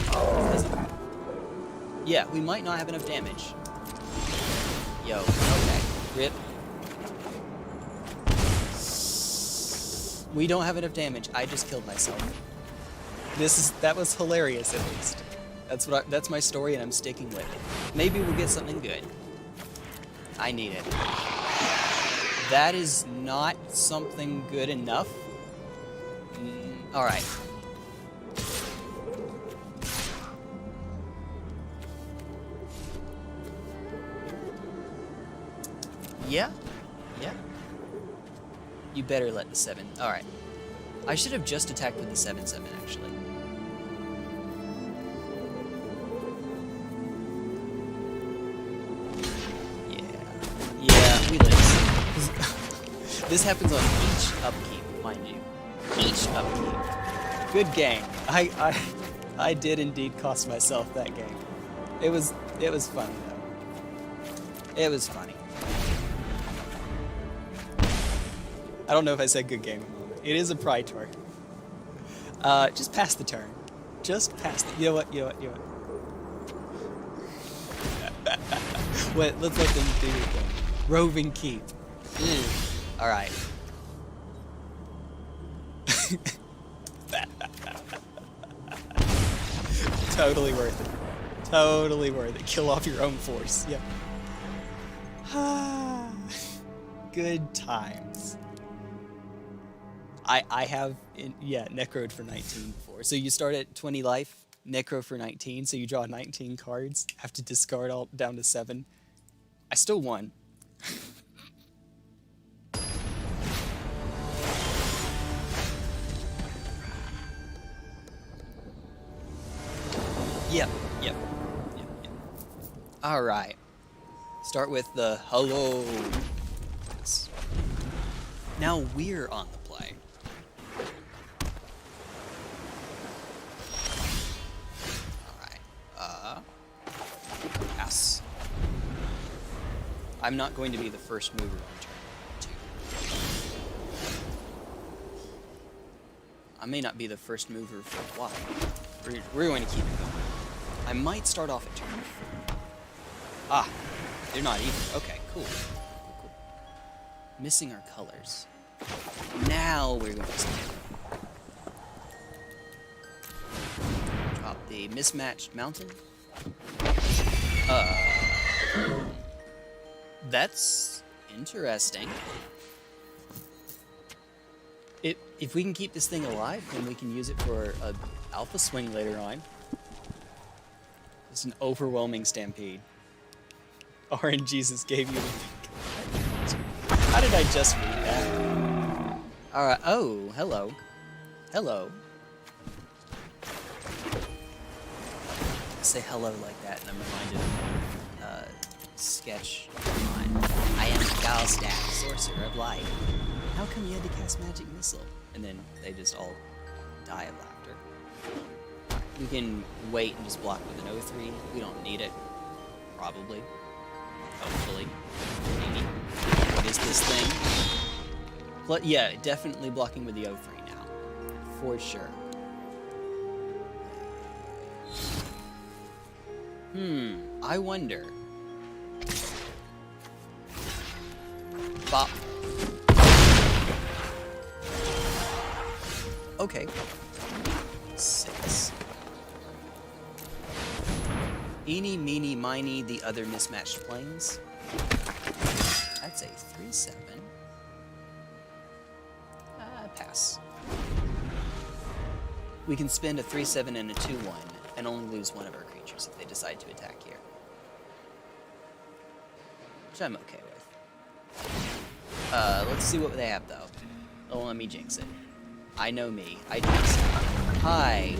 Yeah, we might not have enough damage. Yo, okay. Rip. We don't have enough damage. I just killed myself. That was hilarious, at least. That's my story, and I'm sticking with it. Maybe we'll get something good. I need it. That is not something good enough. Alright. Yeah? Yeah. You better let the 7. Alright. I should have just attacked with the 7/7, actually. Yeah, we lose. This happens on each upkeep, mind you. Each upkeep. Good game. I did indeed cost myself that game. It was funny though. It was funny. I don't know if I said good game. It is a Praetor. Just pass the turn. Just pass the... You know what? Wait, let's let them do it then. Roving Keep. Alright. Totally worth it. Totally worth it. Kill off your own force. Yep. Good times. I have, Necroed for 19 before. So you start at 20 life, Necro for 19, so you draw 19 cards, have to discard all down to 7. I still won. Yep. Alright. Start with the hello. Now we're on the play. Alright. Pass. I'm not going to be the first mover on turn 2. I may not be the first mover for a while. We're going to keep it going. I might start off at turn 4. Ah, they're not even. Okay, cool. Cool. Missing our colors. Now we're going to start. Drop the mismatched mountain. That's interesting. If we can keep this thing alive, then we can use it for a alpha swing later on. It's an overwhelming stampede. RNGesus gave you the How did I just read that? Alright, oh, hello. Hello. I say hello like that, and I'm reminded of sketch of mine. I am Galstack, sorcerer of light. How come you had to cast magic missile? And then they just all die of laughter. We can wait and just block with an 0-3. We don't need it. Probably. Hopefully. Maybe. What is this thing? Yeah, definitely blocking with the 0-3 now. For sure. I wonder. Bop. Okay. 6. Eeny, meeny, miny, the other mismatched planes. That's a 3-7. Pass. We can spend a 3-7 and a 2-1 and only lose one of our creatures if they decide to attack here. Which I'm okay with. Let's see what they have though. Oh, let me jinx it. I know me. I jinx it. Hi.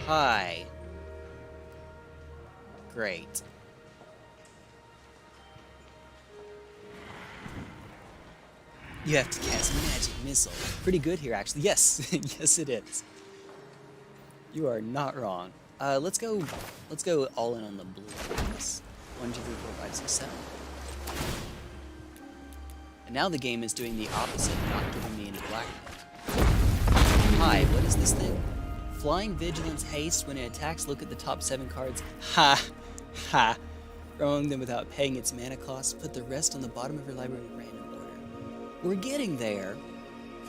Hi. Great. You have to cast magic missile. Pretty good here, actually. Yes, yes it is. You are not wrong. Let's go all in on the blue. Yes. 1, 2, 3, 4, 5, 6, 7. And now the game is doing the opposite, not giving me any black. Hi, what is this thing? Flying Vigilance Haste. When it attacks, look at the top 7 cards. Ha! Ha! Throwing them without paying its mana cost. Put the rest on the bottom of your library in random order. We're getting there,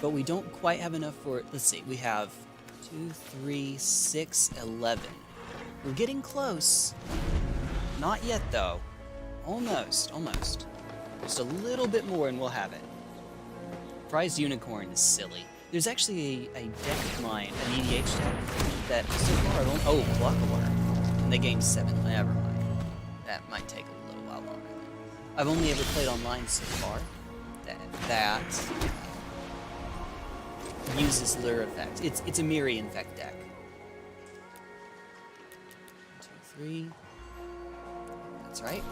but we don't quite have enough for... Let's see, we have 2, 3, 6, 11. We're getting close. Not yet, though. Almost, almost. Just a little bit more and we'll have it. Prized Unicorn is silly. There's actually a deck of mine, an EDH deck, that so far I've only... Oh, Block of Water. And they gained 7. Never mind. That might take a little while longer. I've only ever played online so far that uses Lure Effect. It's a Miri Infect deck. 1, 2, 3. That's right.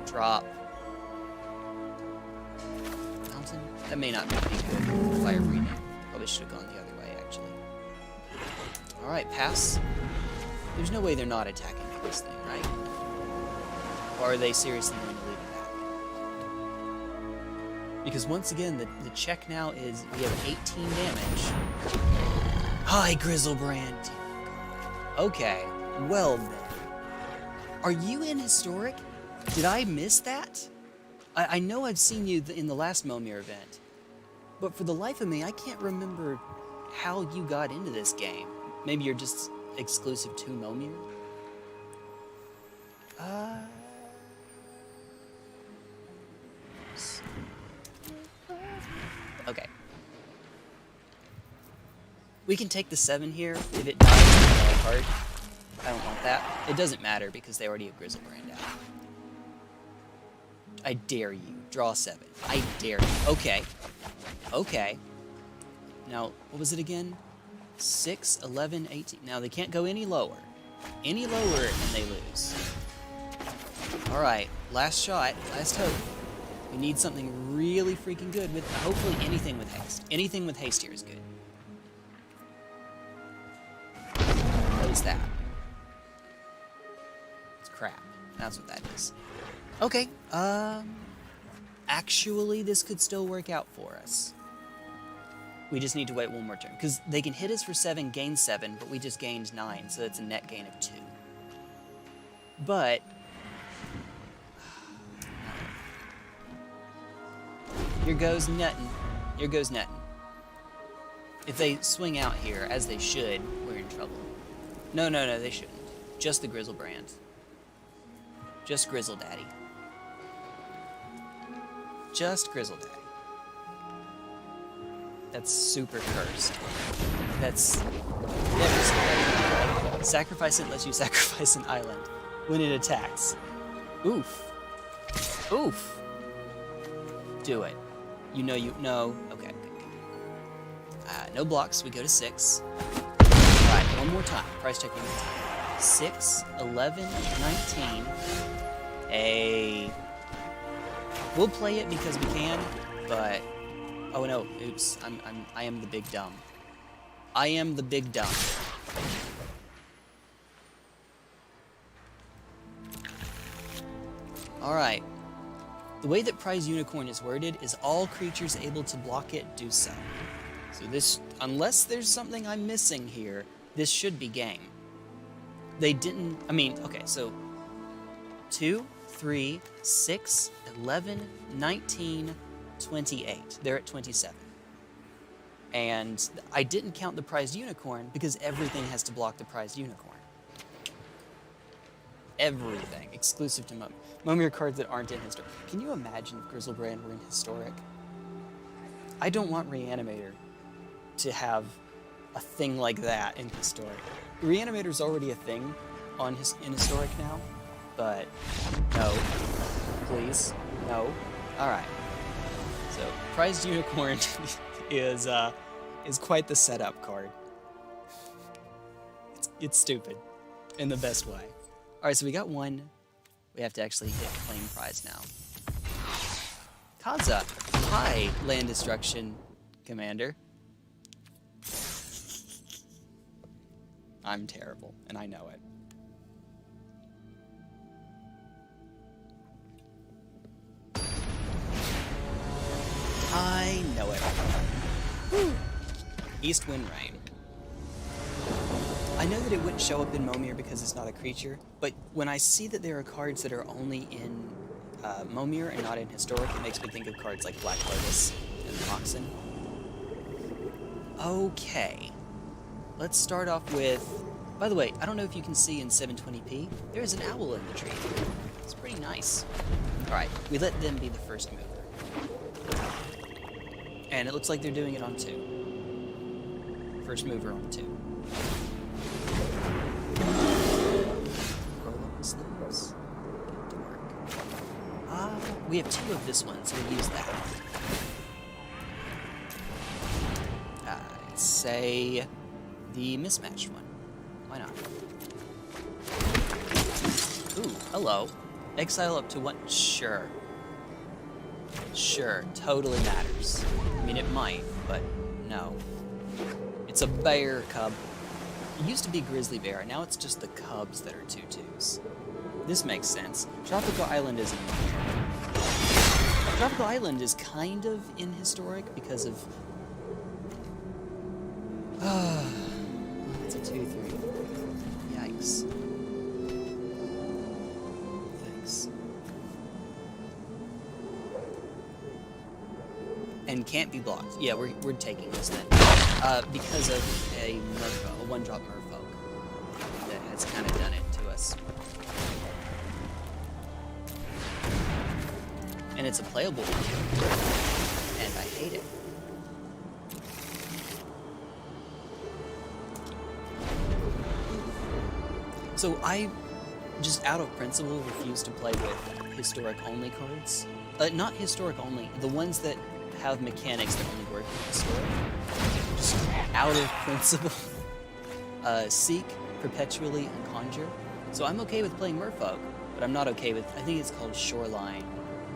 Drop. Mountain. That may not be good. Fire breathing. Probably should have gone the other way, actually. Alright, pass. There's no way they're not attacking this thing, right? Or are they seriously going to leave it back? Because once again, the check now is we have 18 damage. Hi, Grizzlebrand. Okay, well then. Are you in Historic? Did I miss that? I know I've seen you in the last Momir event, but for the life of me, I can't remember how you got into this game. Maybe you're just exclusive to Momir? Okay. We can take the 7 here. If it dies, it's another card. I don't want that. It doesn't matter because they already have Grizzlebrand out. I dare you. Draw 7. I dare you. Okay. Okay. Now, what was it again? 6, 11, 18. Now, they can't go any lower. Any lower, and they lose. Alright. Last shot. Last hope. We need something really freaking good with, hopefully anything with haste. Anything with haste here is good. What is that? It's crap. That's what that is. Okay, actually this could still work out for us. We just need to wait one more turn, because they can hit us for 7, gain 7, but we just gained 9, so that's a net gain of 2. But here goes Nuttin. Here goes Nuttin. If they swing out here, as they should, we're in trouble. No, they shouldn't. Just the Grizzlebrand. Just Grizzle Daddy. Just Grizzle Daddy. That's super cursed. That's never seen that. Sacrifice it lets you sacrifice an island when it attacks. Oof. Oof. Do it. You know. Okay. No blocks. We go to 6. Alright, one more time. Price check one more time. 6, 11, 19. Hey. We'll play it because we can, but oh no, oops. I am the big dumb. I am the big dumb. Alright. The way that Prize Unicorn is worded is all creatures able to block it do so. So this, unless there's something I'm missing here, this should be game. They didn't, I mean, okay, so 2, 3, 6, 11, 19, 28. They're at 27. And I didn't count the Prized Unicorn because everything has to block the Prized Unicorn. Everything, exclusive to Momir. Momir cards that aren't in Historic. Can you imagine if Grizzlebrand were in Historic? I don't want Reanimator to have a thing like that in Historic. Reanimator's already a thing in Historic now, but no. Please, no. Alright. So, Prized Unicorn is quite the setup card. It's stupid, in the best way. Alright, so we got one. We have to actually hit claim prize now. Kaza! Hi, Land Destruction Commander. I'm terrible, and I know it. I know it. Woo. East Wind Rain. I know that it wouldn't show up in Momir because it's not a creature, but when I see that there are cards that are only in Momir and not in Historic, it makes me think of cards like Black Lotus and Moxen. Okay. Let's start off with... By the way, I don't know if you can see in 720p, there's an owl in the tree. It's pretty nice. Alright, we let them be the first mover. And it looks like they're doing it on 2. First mover on 2. Roll up the sleeves. Get to work. We have 2 of this one, so we'll use that. I'd say the mismatched one. Why not? Ooh, hello. Exile up to 1. Sure. Sure, totally matters. I mean, it might, but no. It's a bear cub. It used to be grizzly bear, now it's just the cubs that are 2/2s. This makes sense. Tropical Island isn't in here. Tropical Island is kind of in Historic because of... it's a 2/3. Yikes. Yikes. And can't be blocked. Yeah, we're taking this then. Because of a Merfolk, a 1-drop Merfolk that has kind of done it to us. And it's a playable one. And I hate it. So I, just out of principle, refuse to play with Historic-only cards. Not Historic-only, the ones that have mechanics that only work with Historic. Just out of principle. Seek, Perpetually, and Conjure. So I'm okay with playing Merfolk, but I'm not okay with, I think it's called Shoreline,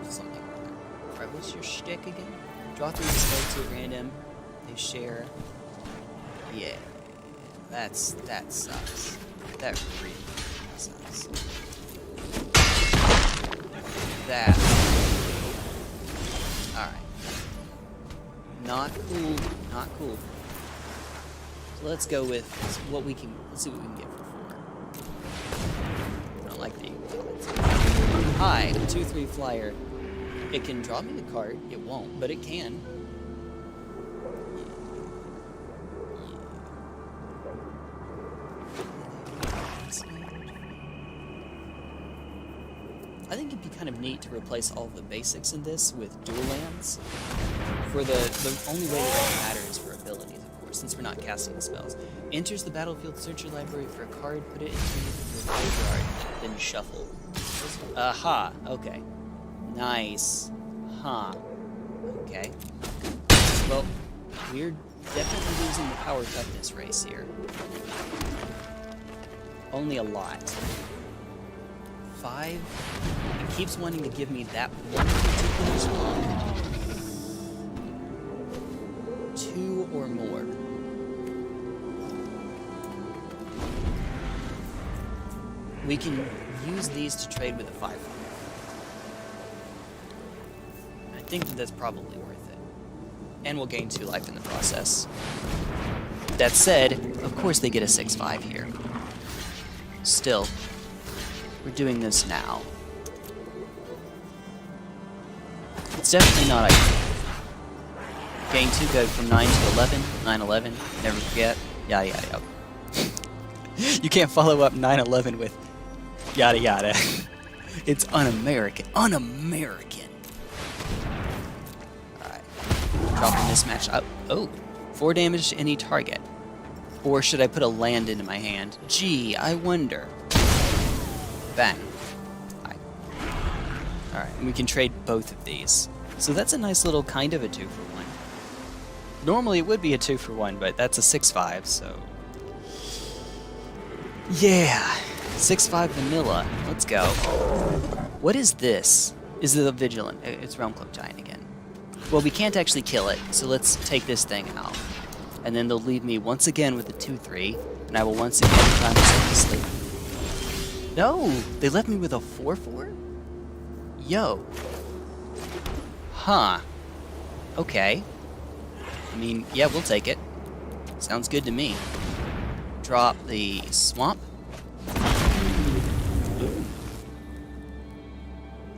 or something like that. Alright, what's your shtick again? Draw 3 discard 2 at random. They share. Yeah. That sucks. That really sucks. That. Alright. Not cool. Not cool. So let's go with what we can. Let's see what we can get for 4. I don't like the comments. Hi, a 2/3 flyer. It can draw me the card. It won't, but it can. I think it'd be kind of neat to replace all of the basics in this with dual lands. For the only way that it matters for abilities, of course, since we're not casting spells. Enters the battlefield, search your library for a card, put it into your graveyard, then shuffle. Aha, okay. Nice. Huh. Okay. Well, we're definitely losing the power toughness race here. Only a lot. 5. It keeps wanting to give me that one particular spot. 2 or more. We can use these to trade with a 5. I think that's probably worth it. And we'll gain 2 life in the process. That said, of course they get a 6/5 here. Still, we're doing this now. It's definitely not ideal. Gain 2 go from 9 to 11. 9/11, never forget. Yada yada yada. You can't follow up 9/11 with yada yada. It's un-American. Un-American. Alright. Drop a mismatch. Oh, 4 damage to any target. Or should I put a land into my hand? Gee, I wonder. Bang. Alright, and we can trade both of these. So that's a nice little kind of a 2-for-1. Normally it would be a 2-for-1, but that's a 6/5, so... Yeah! 6/5 vanilla. Let's go. What is this? Is it a Vigilant? It's Realm Cloak Giant again. Well, we can't actually kill it, so let's take this thing out. And then they'll leave me once again with a 2/3, and I will once again try myself to sleep. No! They left me with a 4/4? Yo. Huh. Okay. I mean, yeah, we'll take it. Sounds good to me. Drop the swamp.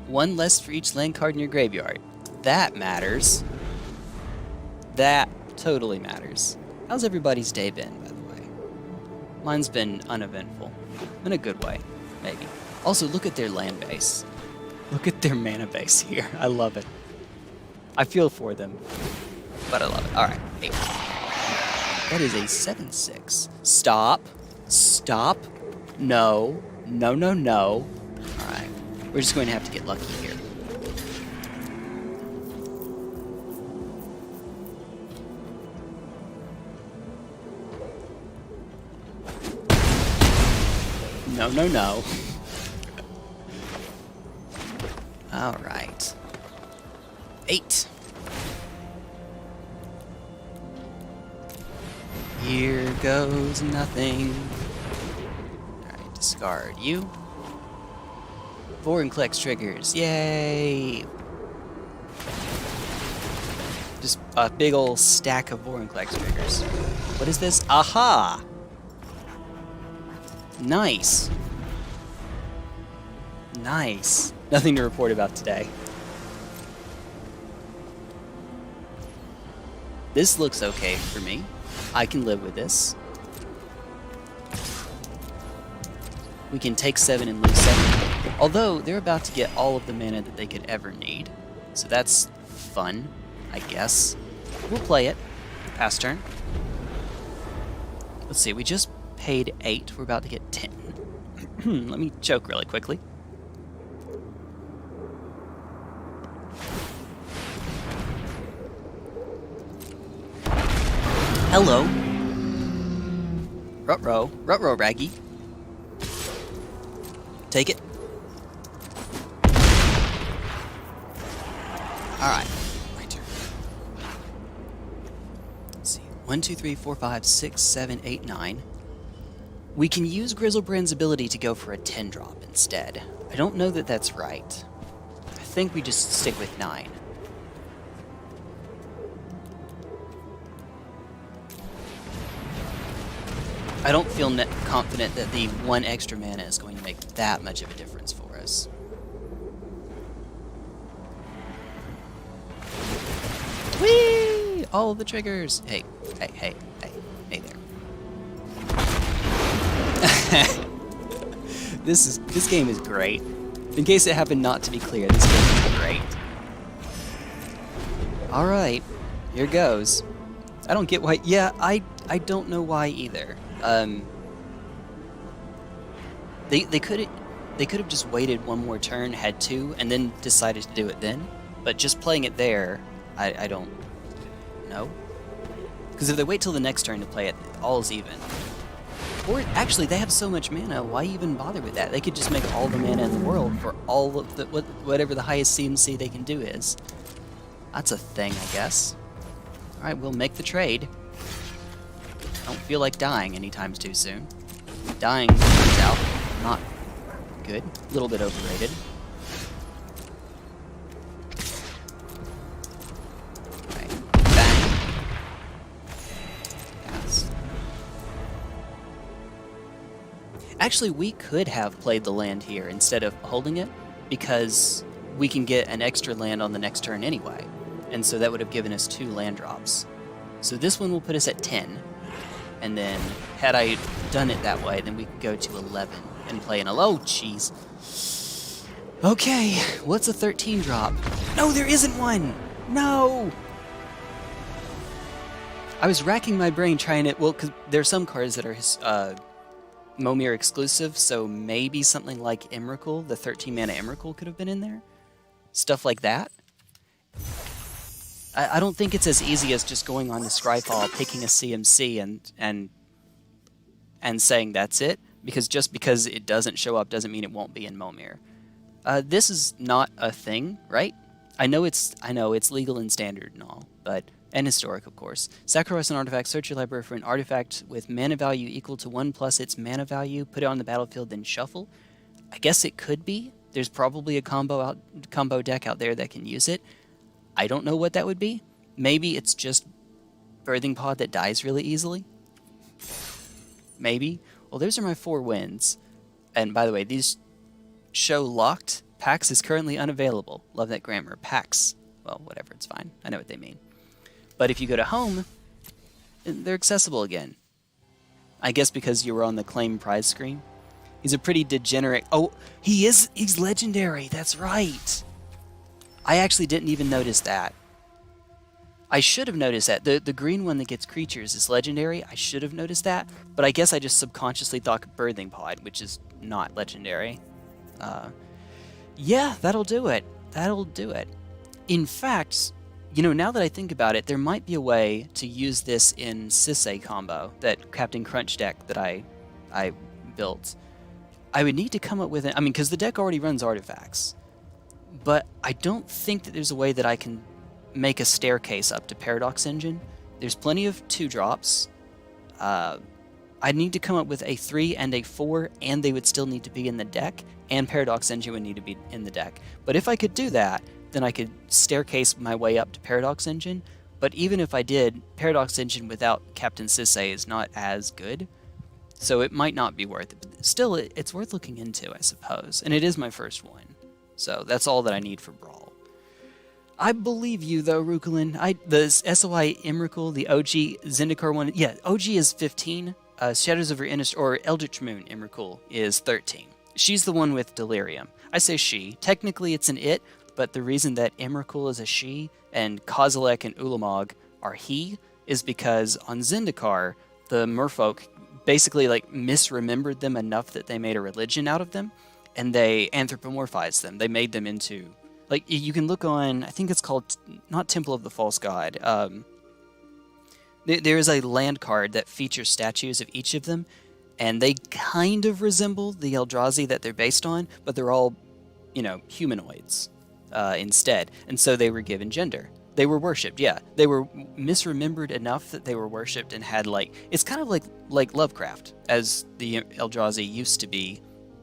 1 less for each land card in your graveyard. That matters. That totally matters. How's everybody's day been, by the way? Mine's been uneventful. In a good way, maybe. Also, look at their land base. Look at their mana base here. I love it. I feel for them, but I love it. Alright, 8. That is a 7/6. Stop. Stop. No. No, no, no. Alright. We're just going to have to get lucky here. No, no, no. Alright. 8. Here goes nothing. Alright, discard you. Vorinclex triggers. Yay! Just a big ol' stack of Vorinclex triggers. What is this? Aha! Nice. Nice. Nothing to report about today. This looks okay for me. I can live with this. We can take 7 and lose 7. Although, they're about to get all of the mana that they could ever need. So that's fun, I guess. We'll play it. Pass turn. Let's see, we just paid 8. We're about to get 10. Let me choke really quickly. Hello. Rutro, Raggy. Take it. Alright, my turn. Let's see. 1, 2, 3, 4, 5, 6, 7, 8, 9. We can use Grizzlebrand's ability to go for a 10 drop instead. I don't know that that's right. I think we just stick with 9. I don't feel confident that the 1 extra mana is going to make that much of a difference for us. Whee! All the triggers! Hey there. This game is great. In case it happened not to be clear, this game is great. Alright, here goes. I don't get why... Yeah, I don't know why either. They could have just waited one more turn, had 2, and then decided to do it then. But just playing it there, I don't know. Because if they wait till the next turn to play it, all's even. Or actually, they have so much mana, why even bother with that? They could just make all the mana in the world for all of the whatever the highest CMC they can do is. That's a thing, I guess. Alright, we'll make the trade. Don't feel like dying anytime too soon. Dying turns out not good. A little bit overrated. Alright, bang. Pass. Actually, we could have played the land here instead of holding it, because we can get an extra land on the next turn anyway. And so that would have given us 2 land drops. So this one will put us at 10. And then, had I done it that way, then we could go to 11 and play an... Oh, jeez. Okay, what's a 13 drop? No, there isn't one! No! I was racking my brain trying to... Well, because there are some cards that are Momir exclusive, so maybe something like Emrakul, the 13-mana Emrakul could have been in there. Stuff like that. I don't think it's as easy as just going on to Scryfall, picking a CMC, and saying that's it, because just because it doesn't show up doesn't mean it won't be in Momir. This is not a thing, right? I know it's legal and standard and all, and historic, of course. Sacrifice an artifact, search your library for an artifact with mana value equal to 1 plus its mana value, put it on the battlefield, then shuffle. I guess it could be. There's probably a combo deck out there that can use it. I don't know what that would be. Maybe it's just Birthing Pod that dies really easily. Maybe. Well, those are my 4 wins. And by the way, these show locked. PAX is currently unavailable. Love that grammar. PAX. Well, whatever, it's fine. I know what they mean. But if you go to home, they're accessible again. I guess because you were on the claim prize screen. He's a pretty degenerate... Oh, he's legendary. That's right. I actually didn't even notice that. I should have noticed that. The green one that gets creatures is legendary. I should have noticed that, but I guess I just subconsciously thought Birthing Pod, which is not legendary. Yeah, that'll do it. That'll do it. In fact, you know, now that I think about it, there might be a way to use this in Sisay combo, that Captain Crunch deck that I built. I would need to come up with it. I mean, because the deck already runs artifacts. But I don't think that there's a way that I can make a staircase up to Paradox Engine. There's plenty of 2 drops. I need to come up with a 3 and a 4, and they would still need to be in the deck, and Paradox Engine would need to be in the deck. But if I could do that, then I could staircase my way up to Paradox Engine. But even if I did, Paradox Engine without Captain Sisay is not as good. So it might not be worth it. But still, it's worth looking into, I suppose. And it is my first one. So that's all that I need for Brawl. I believe you, though, Rukulin. The SOI Emrakul, the OG Zendikar one... Yeah, OG is 15. Shadows of Her Innistrad, or Eldritch Moon Emrakul, is 13. She's the one with Delirium. I say she. Technically, it's an it, but the reason that Emrakul is a she, and Kozilek and Ulamog are he, is because on Zendikar, the merfolk basically, misremembered them enough that they made a religion out of them, and they anthropomorphized them. They made them into... you can look on, I think it's called, not Temple of the False God. There is a land card that features statues of each of them, and they kind of resemble the Eldrazi that they're based on, but they're all, humanoids. instead, and so they were given gender. They were worshipped, yeah. They were misremembered enough that they were worshipped and had like it's kind of like Lovecraft, as the Eldrazi used to be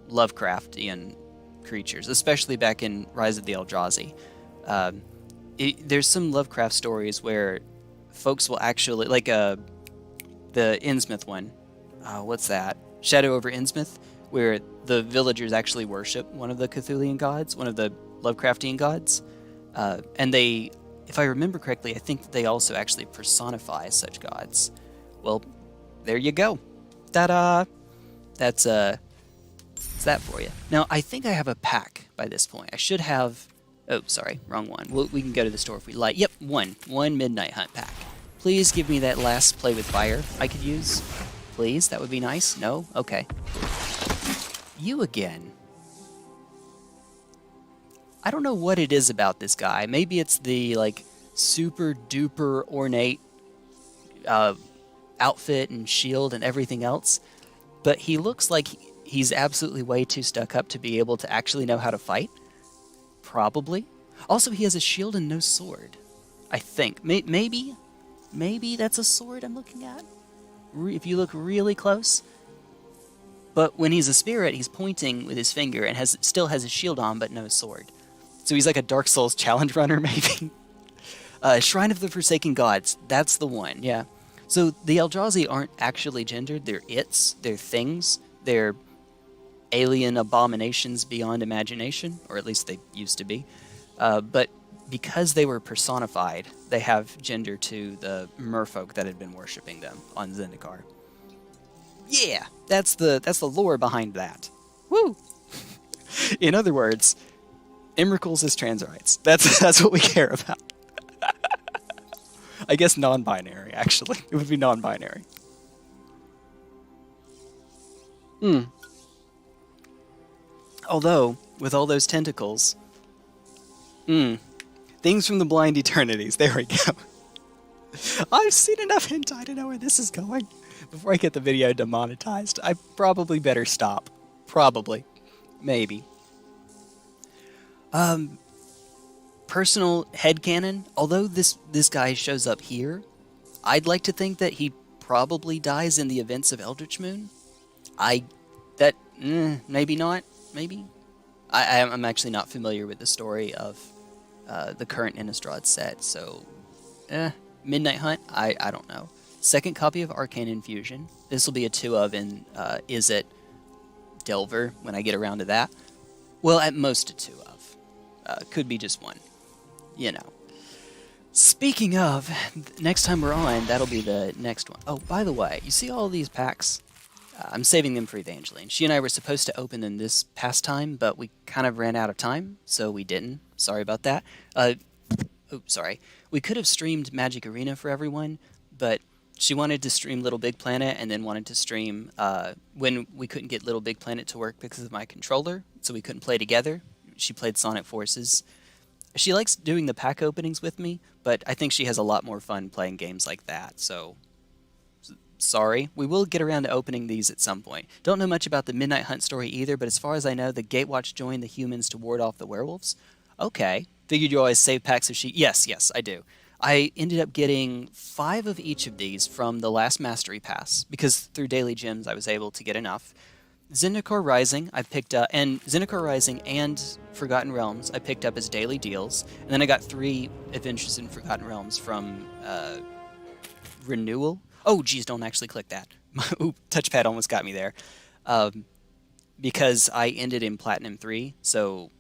Lovecraftian creatures, especially back in Rise of the Eldrazi. There's some Lovecraft stories where folks will actually like the Innsmouth one. What's that? Shadow over Innsmouth, where the villagers actually worship one of the Cthulhian gods, one of the Lovecraftian gods, and they, if I remember correctly, I think that they also actually personify such gods. Well, there you go. Ta-da! That's that for you. Now, I think I have a pack by this point. I should have. Oh, sorry, wrong one. We can go to the store if we like. Yep, one Midnight Hunt pack. Please give me that last Play with Fire I could use. Please, that would be nice. No? Okay. You again. I don't know what it is about this guy. Maybe it's the, like, super duper ornate outfit and shield and everything else, but he looks like he's absolutely way too stuck up to be able to actually know how to fight. Probably. Also, he has a shield and no sword. I think. Maybe that's a sword I'm looking at. If you look really close. But when he's a spirit, he's pointing with his finger and still has his shield on, but no sword. So he's like a Dark Souls challenge runner, maybe. Shrine of the Forsaken Gods. That's the one, yeah. So the Eldrazi aren't actually gendered. They're they're things. They're alien abominations beyond imagination, or at least they used to be. But because they were personified, they have gender to the merfolk that had been worshipping them on Zendikar. Yeah, that's the lore behind that. Woo! In other words, Emrakul's is trans rights. That's what we care about. I guess non-binary, actually. It would be non-binary. Although, with all those tentacles... Things from the Blind Eternities. There we go. I've seen enough hentai to know where this is going. Before I get the video demonetized, I probably better stop. Probably. Maybe. Personal headcanon, although this guy shows up here, I'd like to think that he probably dies in the events of Eldritch Moon. Maybe not. Maybe. I'm actually not familiar with the story of the current Innistrad set, so Midnight Hunt, I don't know. Second copy of Arcane Infusion. This will be a 2 of in Is It Delver when I get around to that. Well, at most a 2 of. Could be just 1. You know. Speaking of, next time we're on, that'll be the next one. Oh, by the way, you see all these packs? I'm saving them for Evangeline. She and I were supposed to open them this past time, but we kind of ran out of time, so we didn't. Sorry about that. Sorry. We could have streamed Magic Arena for everyone, but she wanted to stream Little Big Planet and then wanted to stream when we couldn't get Little Big Planet to work because of my controller, so we couldn't play together. She played Sonic Forces. She likes doing the pack openings with me, but I think she has a lot more fun playing games like that, so sorry. We will get around to opening these at some point. Don't know much about the Midnight Hunt story either, but as far as I know, the Gatewatch joined the humans to ward off the werewolves. Okay. Figured you always save packs of sheep. Yes, I do. I ended up getting 5 of each of these from the last Mastery Pass, because through Daily Gems I was able to get enough. Zendikar Rising I picked up, and Zendikar Rising and Forgotten Realms I picked up as daily deals, and then I got 3 Adventures in Forgotten Realms from Renewal. Oh, geez, don't actually click that. Ooh, touchpad almost got me there. Because I ended in Platinum 3, so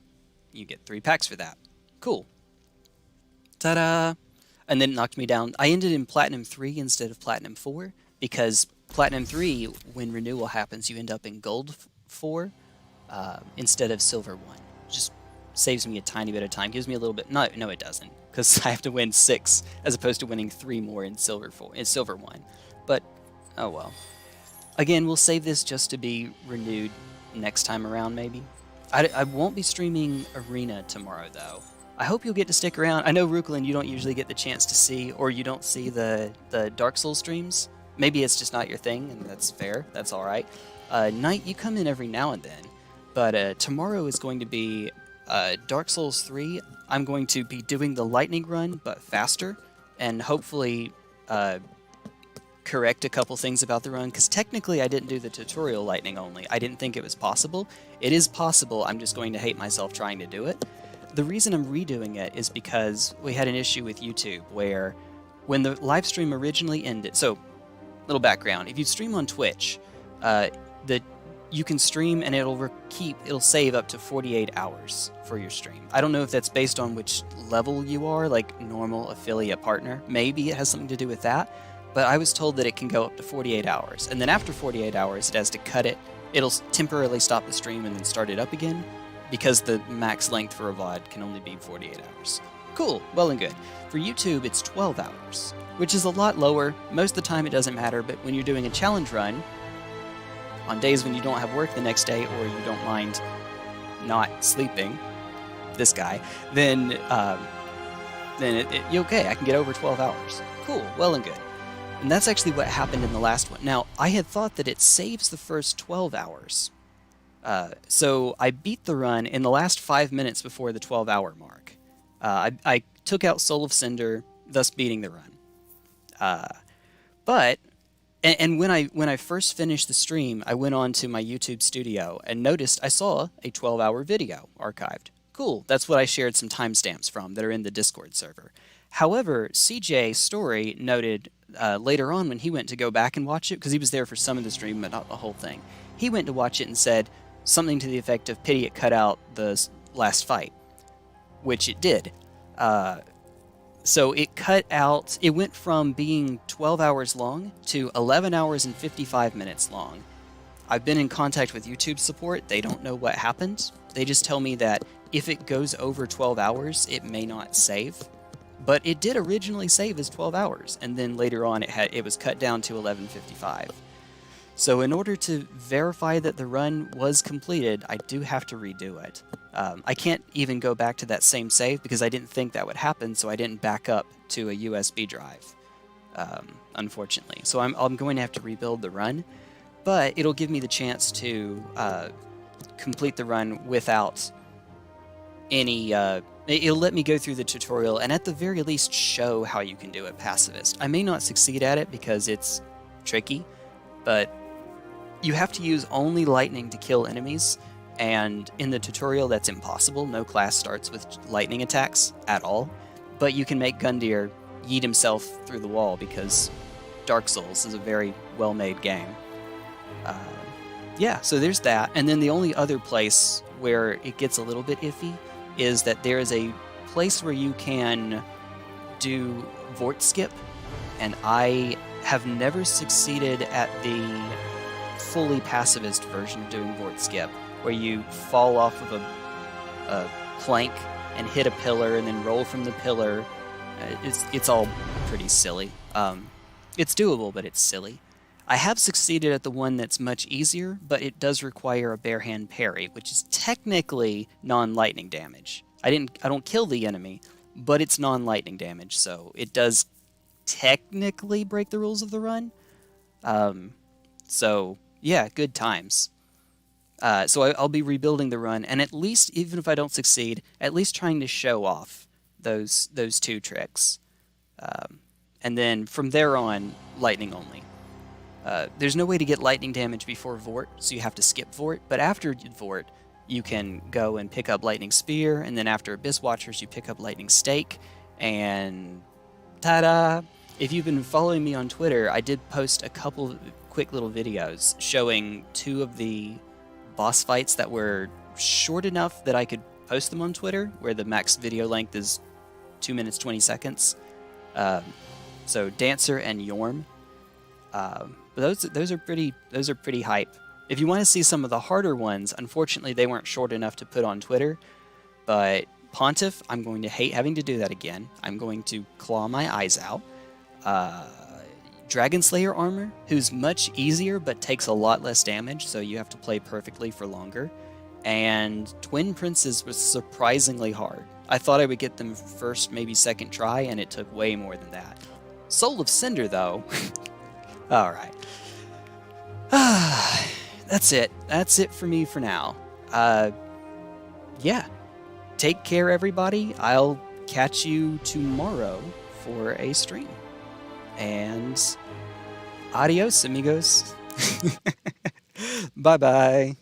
you get 3 packs for that. Cool. Ta-da! And then it knocked me down. I ended in Platinum 3 instead of Platinum 4, because Platinum 3, when renewal happens, you end up in Gold 4 instead of Silver 1. Just saves me a tiny bit of time. Gives me a little bit... No, it doesn't, because I have to win 6 as opposed to winning 3 more in Silver 1. But, oh well. Again, we'll save this just to be renewed next time around, maybe. I won't be streaming Arena tomorrow, though. I hope you'll get to stick around. I know, Ruklin, you don't usually get the chance to see, or you don't see the Dark Souls streams. Maybe it's just not your thing, and that's fair. That's all right. Knight, you come in every now and then. But tomorrow is going to be Dark Souls 3, I'm going to be doing the lightning run, but faster, and hopefully correct a couple things about the run, because technically I didn't do the tutorial lightning only. I didn't think it was possible. It is possible, I'm just going to hate myself trying to do it. The reason I'm redoing it is because we had an issue with YouTube where when the live stream originally ended, so little background, if you stream on Twitch, you can stream and it'll save up to 48 hours for your stream. I don't know if that's based on which level you are, like normal, affiliate, partner. Maybe it has something to do with that, but I was told that it can go up to 48 hours. And then after 48 hours, it has to cut it. It'll temporarily stop the stream and then start it up again, because the max length for a VOD can only be 48 hours. Cool, well and good. For YouTube, it's 12 hours, which is a lot lower. Most of the time it doesn't matter, but when you're doing a challenge run, on days when you don't have work the next day or you don't mind not sleeping, this guy, then you're okay, I can get over 12 hours. Cool, well and good. And that's actually what happened in the last one. Now, I had thought that it saves the first 12 hours. So I beat the run in the last 5 minutes before the 12-hour mark. I took out Soul of Cinder, thus beating the run. But when I first finished the stream, I went on to my YouTube studio and noticed I saw a 12-hour video archived. Cool, that's what I shared some timestamps from that are in the Discord server. However, CJ Story noted later on when he went to go back and watch it, because he was there for some of the stream but not the whole thing, he went to watch it and said something to the effect of, pity it cut out the last fight, which it did. So it cut out, it went from being 12 hours long to 11 hours and 55 minutes long. I've been in contact with YouTube support. They don't know what happened. They just tell me that if it goes over 12 hours, it may not save. But it did originally save as 12 hours, and then later on it was cut down to 11:55. So in order to verify that the run was completed, I do have to redo it. I can't even go back to that same save because I didn't think that would happen, so I didn't back up to a USB drive, unfortunately. So I'm going to have to rebuild the run, but it'll give me the chance to complete the run without any... it'll let me go through the tutorial and at the very least show how you can do it pacifist. I may not succeed at it because it's tricky, but you have to use only lightning to kill enemies, and in the tutorial that's impossible. No class starts with lightning attacks at all, but you can make Gundyr yeet himself through the wall because Dark Souls is a very well-made game. Yeah, so there's that, and then the only other place where it gets a little bit iffy is that there is a place where you can do Vort Skip, and I have never succeeded at the fully pacifist version of doing Vort Skip, where you fall off of a plank and hit a pillar and then roll from the pillar. It's all pretty silly. It's doable, but it's silly. I have succeeded at the one that's much easier, but it does require a bare hand parry, which is technically non-lightning damage. I don't kill the enemy, but it's non-lightning damage, so it does technically break the rules of the run. So yeah, good times. So I'll be rebuilding the run, and at least, even if I don't succeed, at least trying to show off those two tricks. And then from there on, lightning only. There's no way to get lightning damage before Vort, so you have to skip Vort, but after Vort, you can go and pick up Lightning Spear, and then after Abyss Watchers, you pick up Lightning Stake, and ta-da! If you've been following me on Twitter, I did post a couple quick little videos showing 2 of the boss fights that were short enough that I could post them on Twitter, where the max video length is 2 minutes 20 seconds. So Dancer and Yorm. But those are pretty hype. If you want to see some of the harder ones, unfortunately they weren't short enough to put on Twitter. But Pontiff, I'm going to hate having to do that again. I'm going to claw my eyes out. Dragon Slayer armor, who's much easier but takes a lot less damage, so you have to play perfectly for longer. And Twin Princes was surprisingly hard. I thought I would get them first, maybe second try, and it took way more than that. Soul of Cinder, though. Alright. That's it. That's it for me for now. Yeah. take care, everybody. I'll catch you tomorrow for a stream. And adios, amigos. Bye-bye.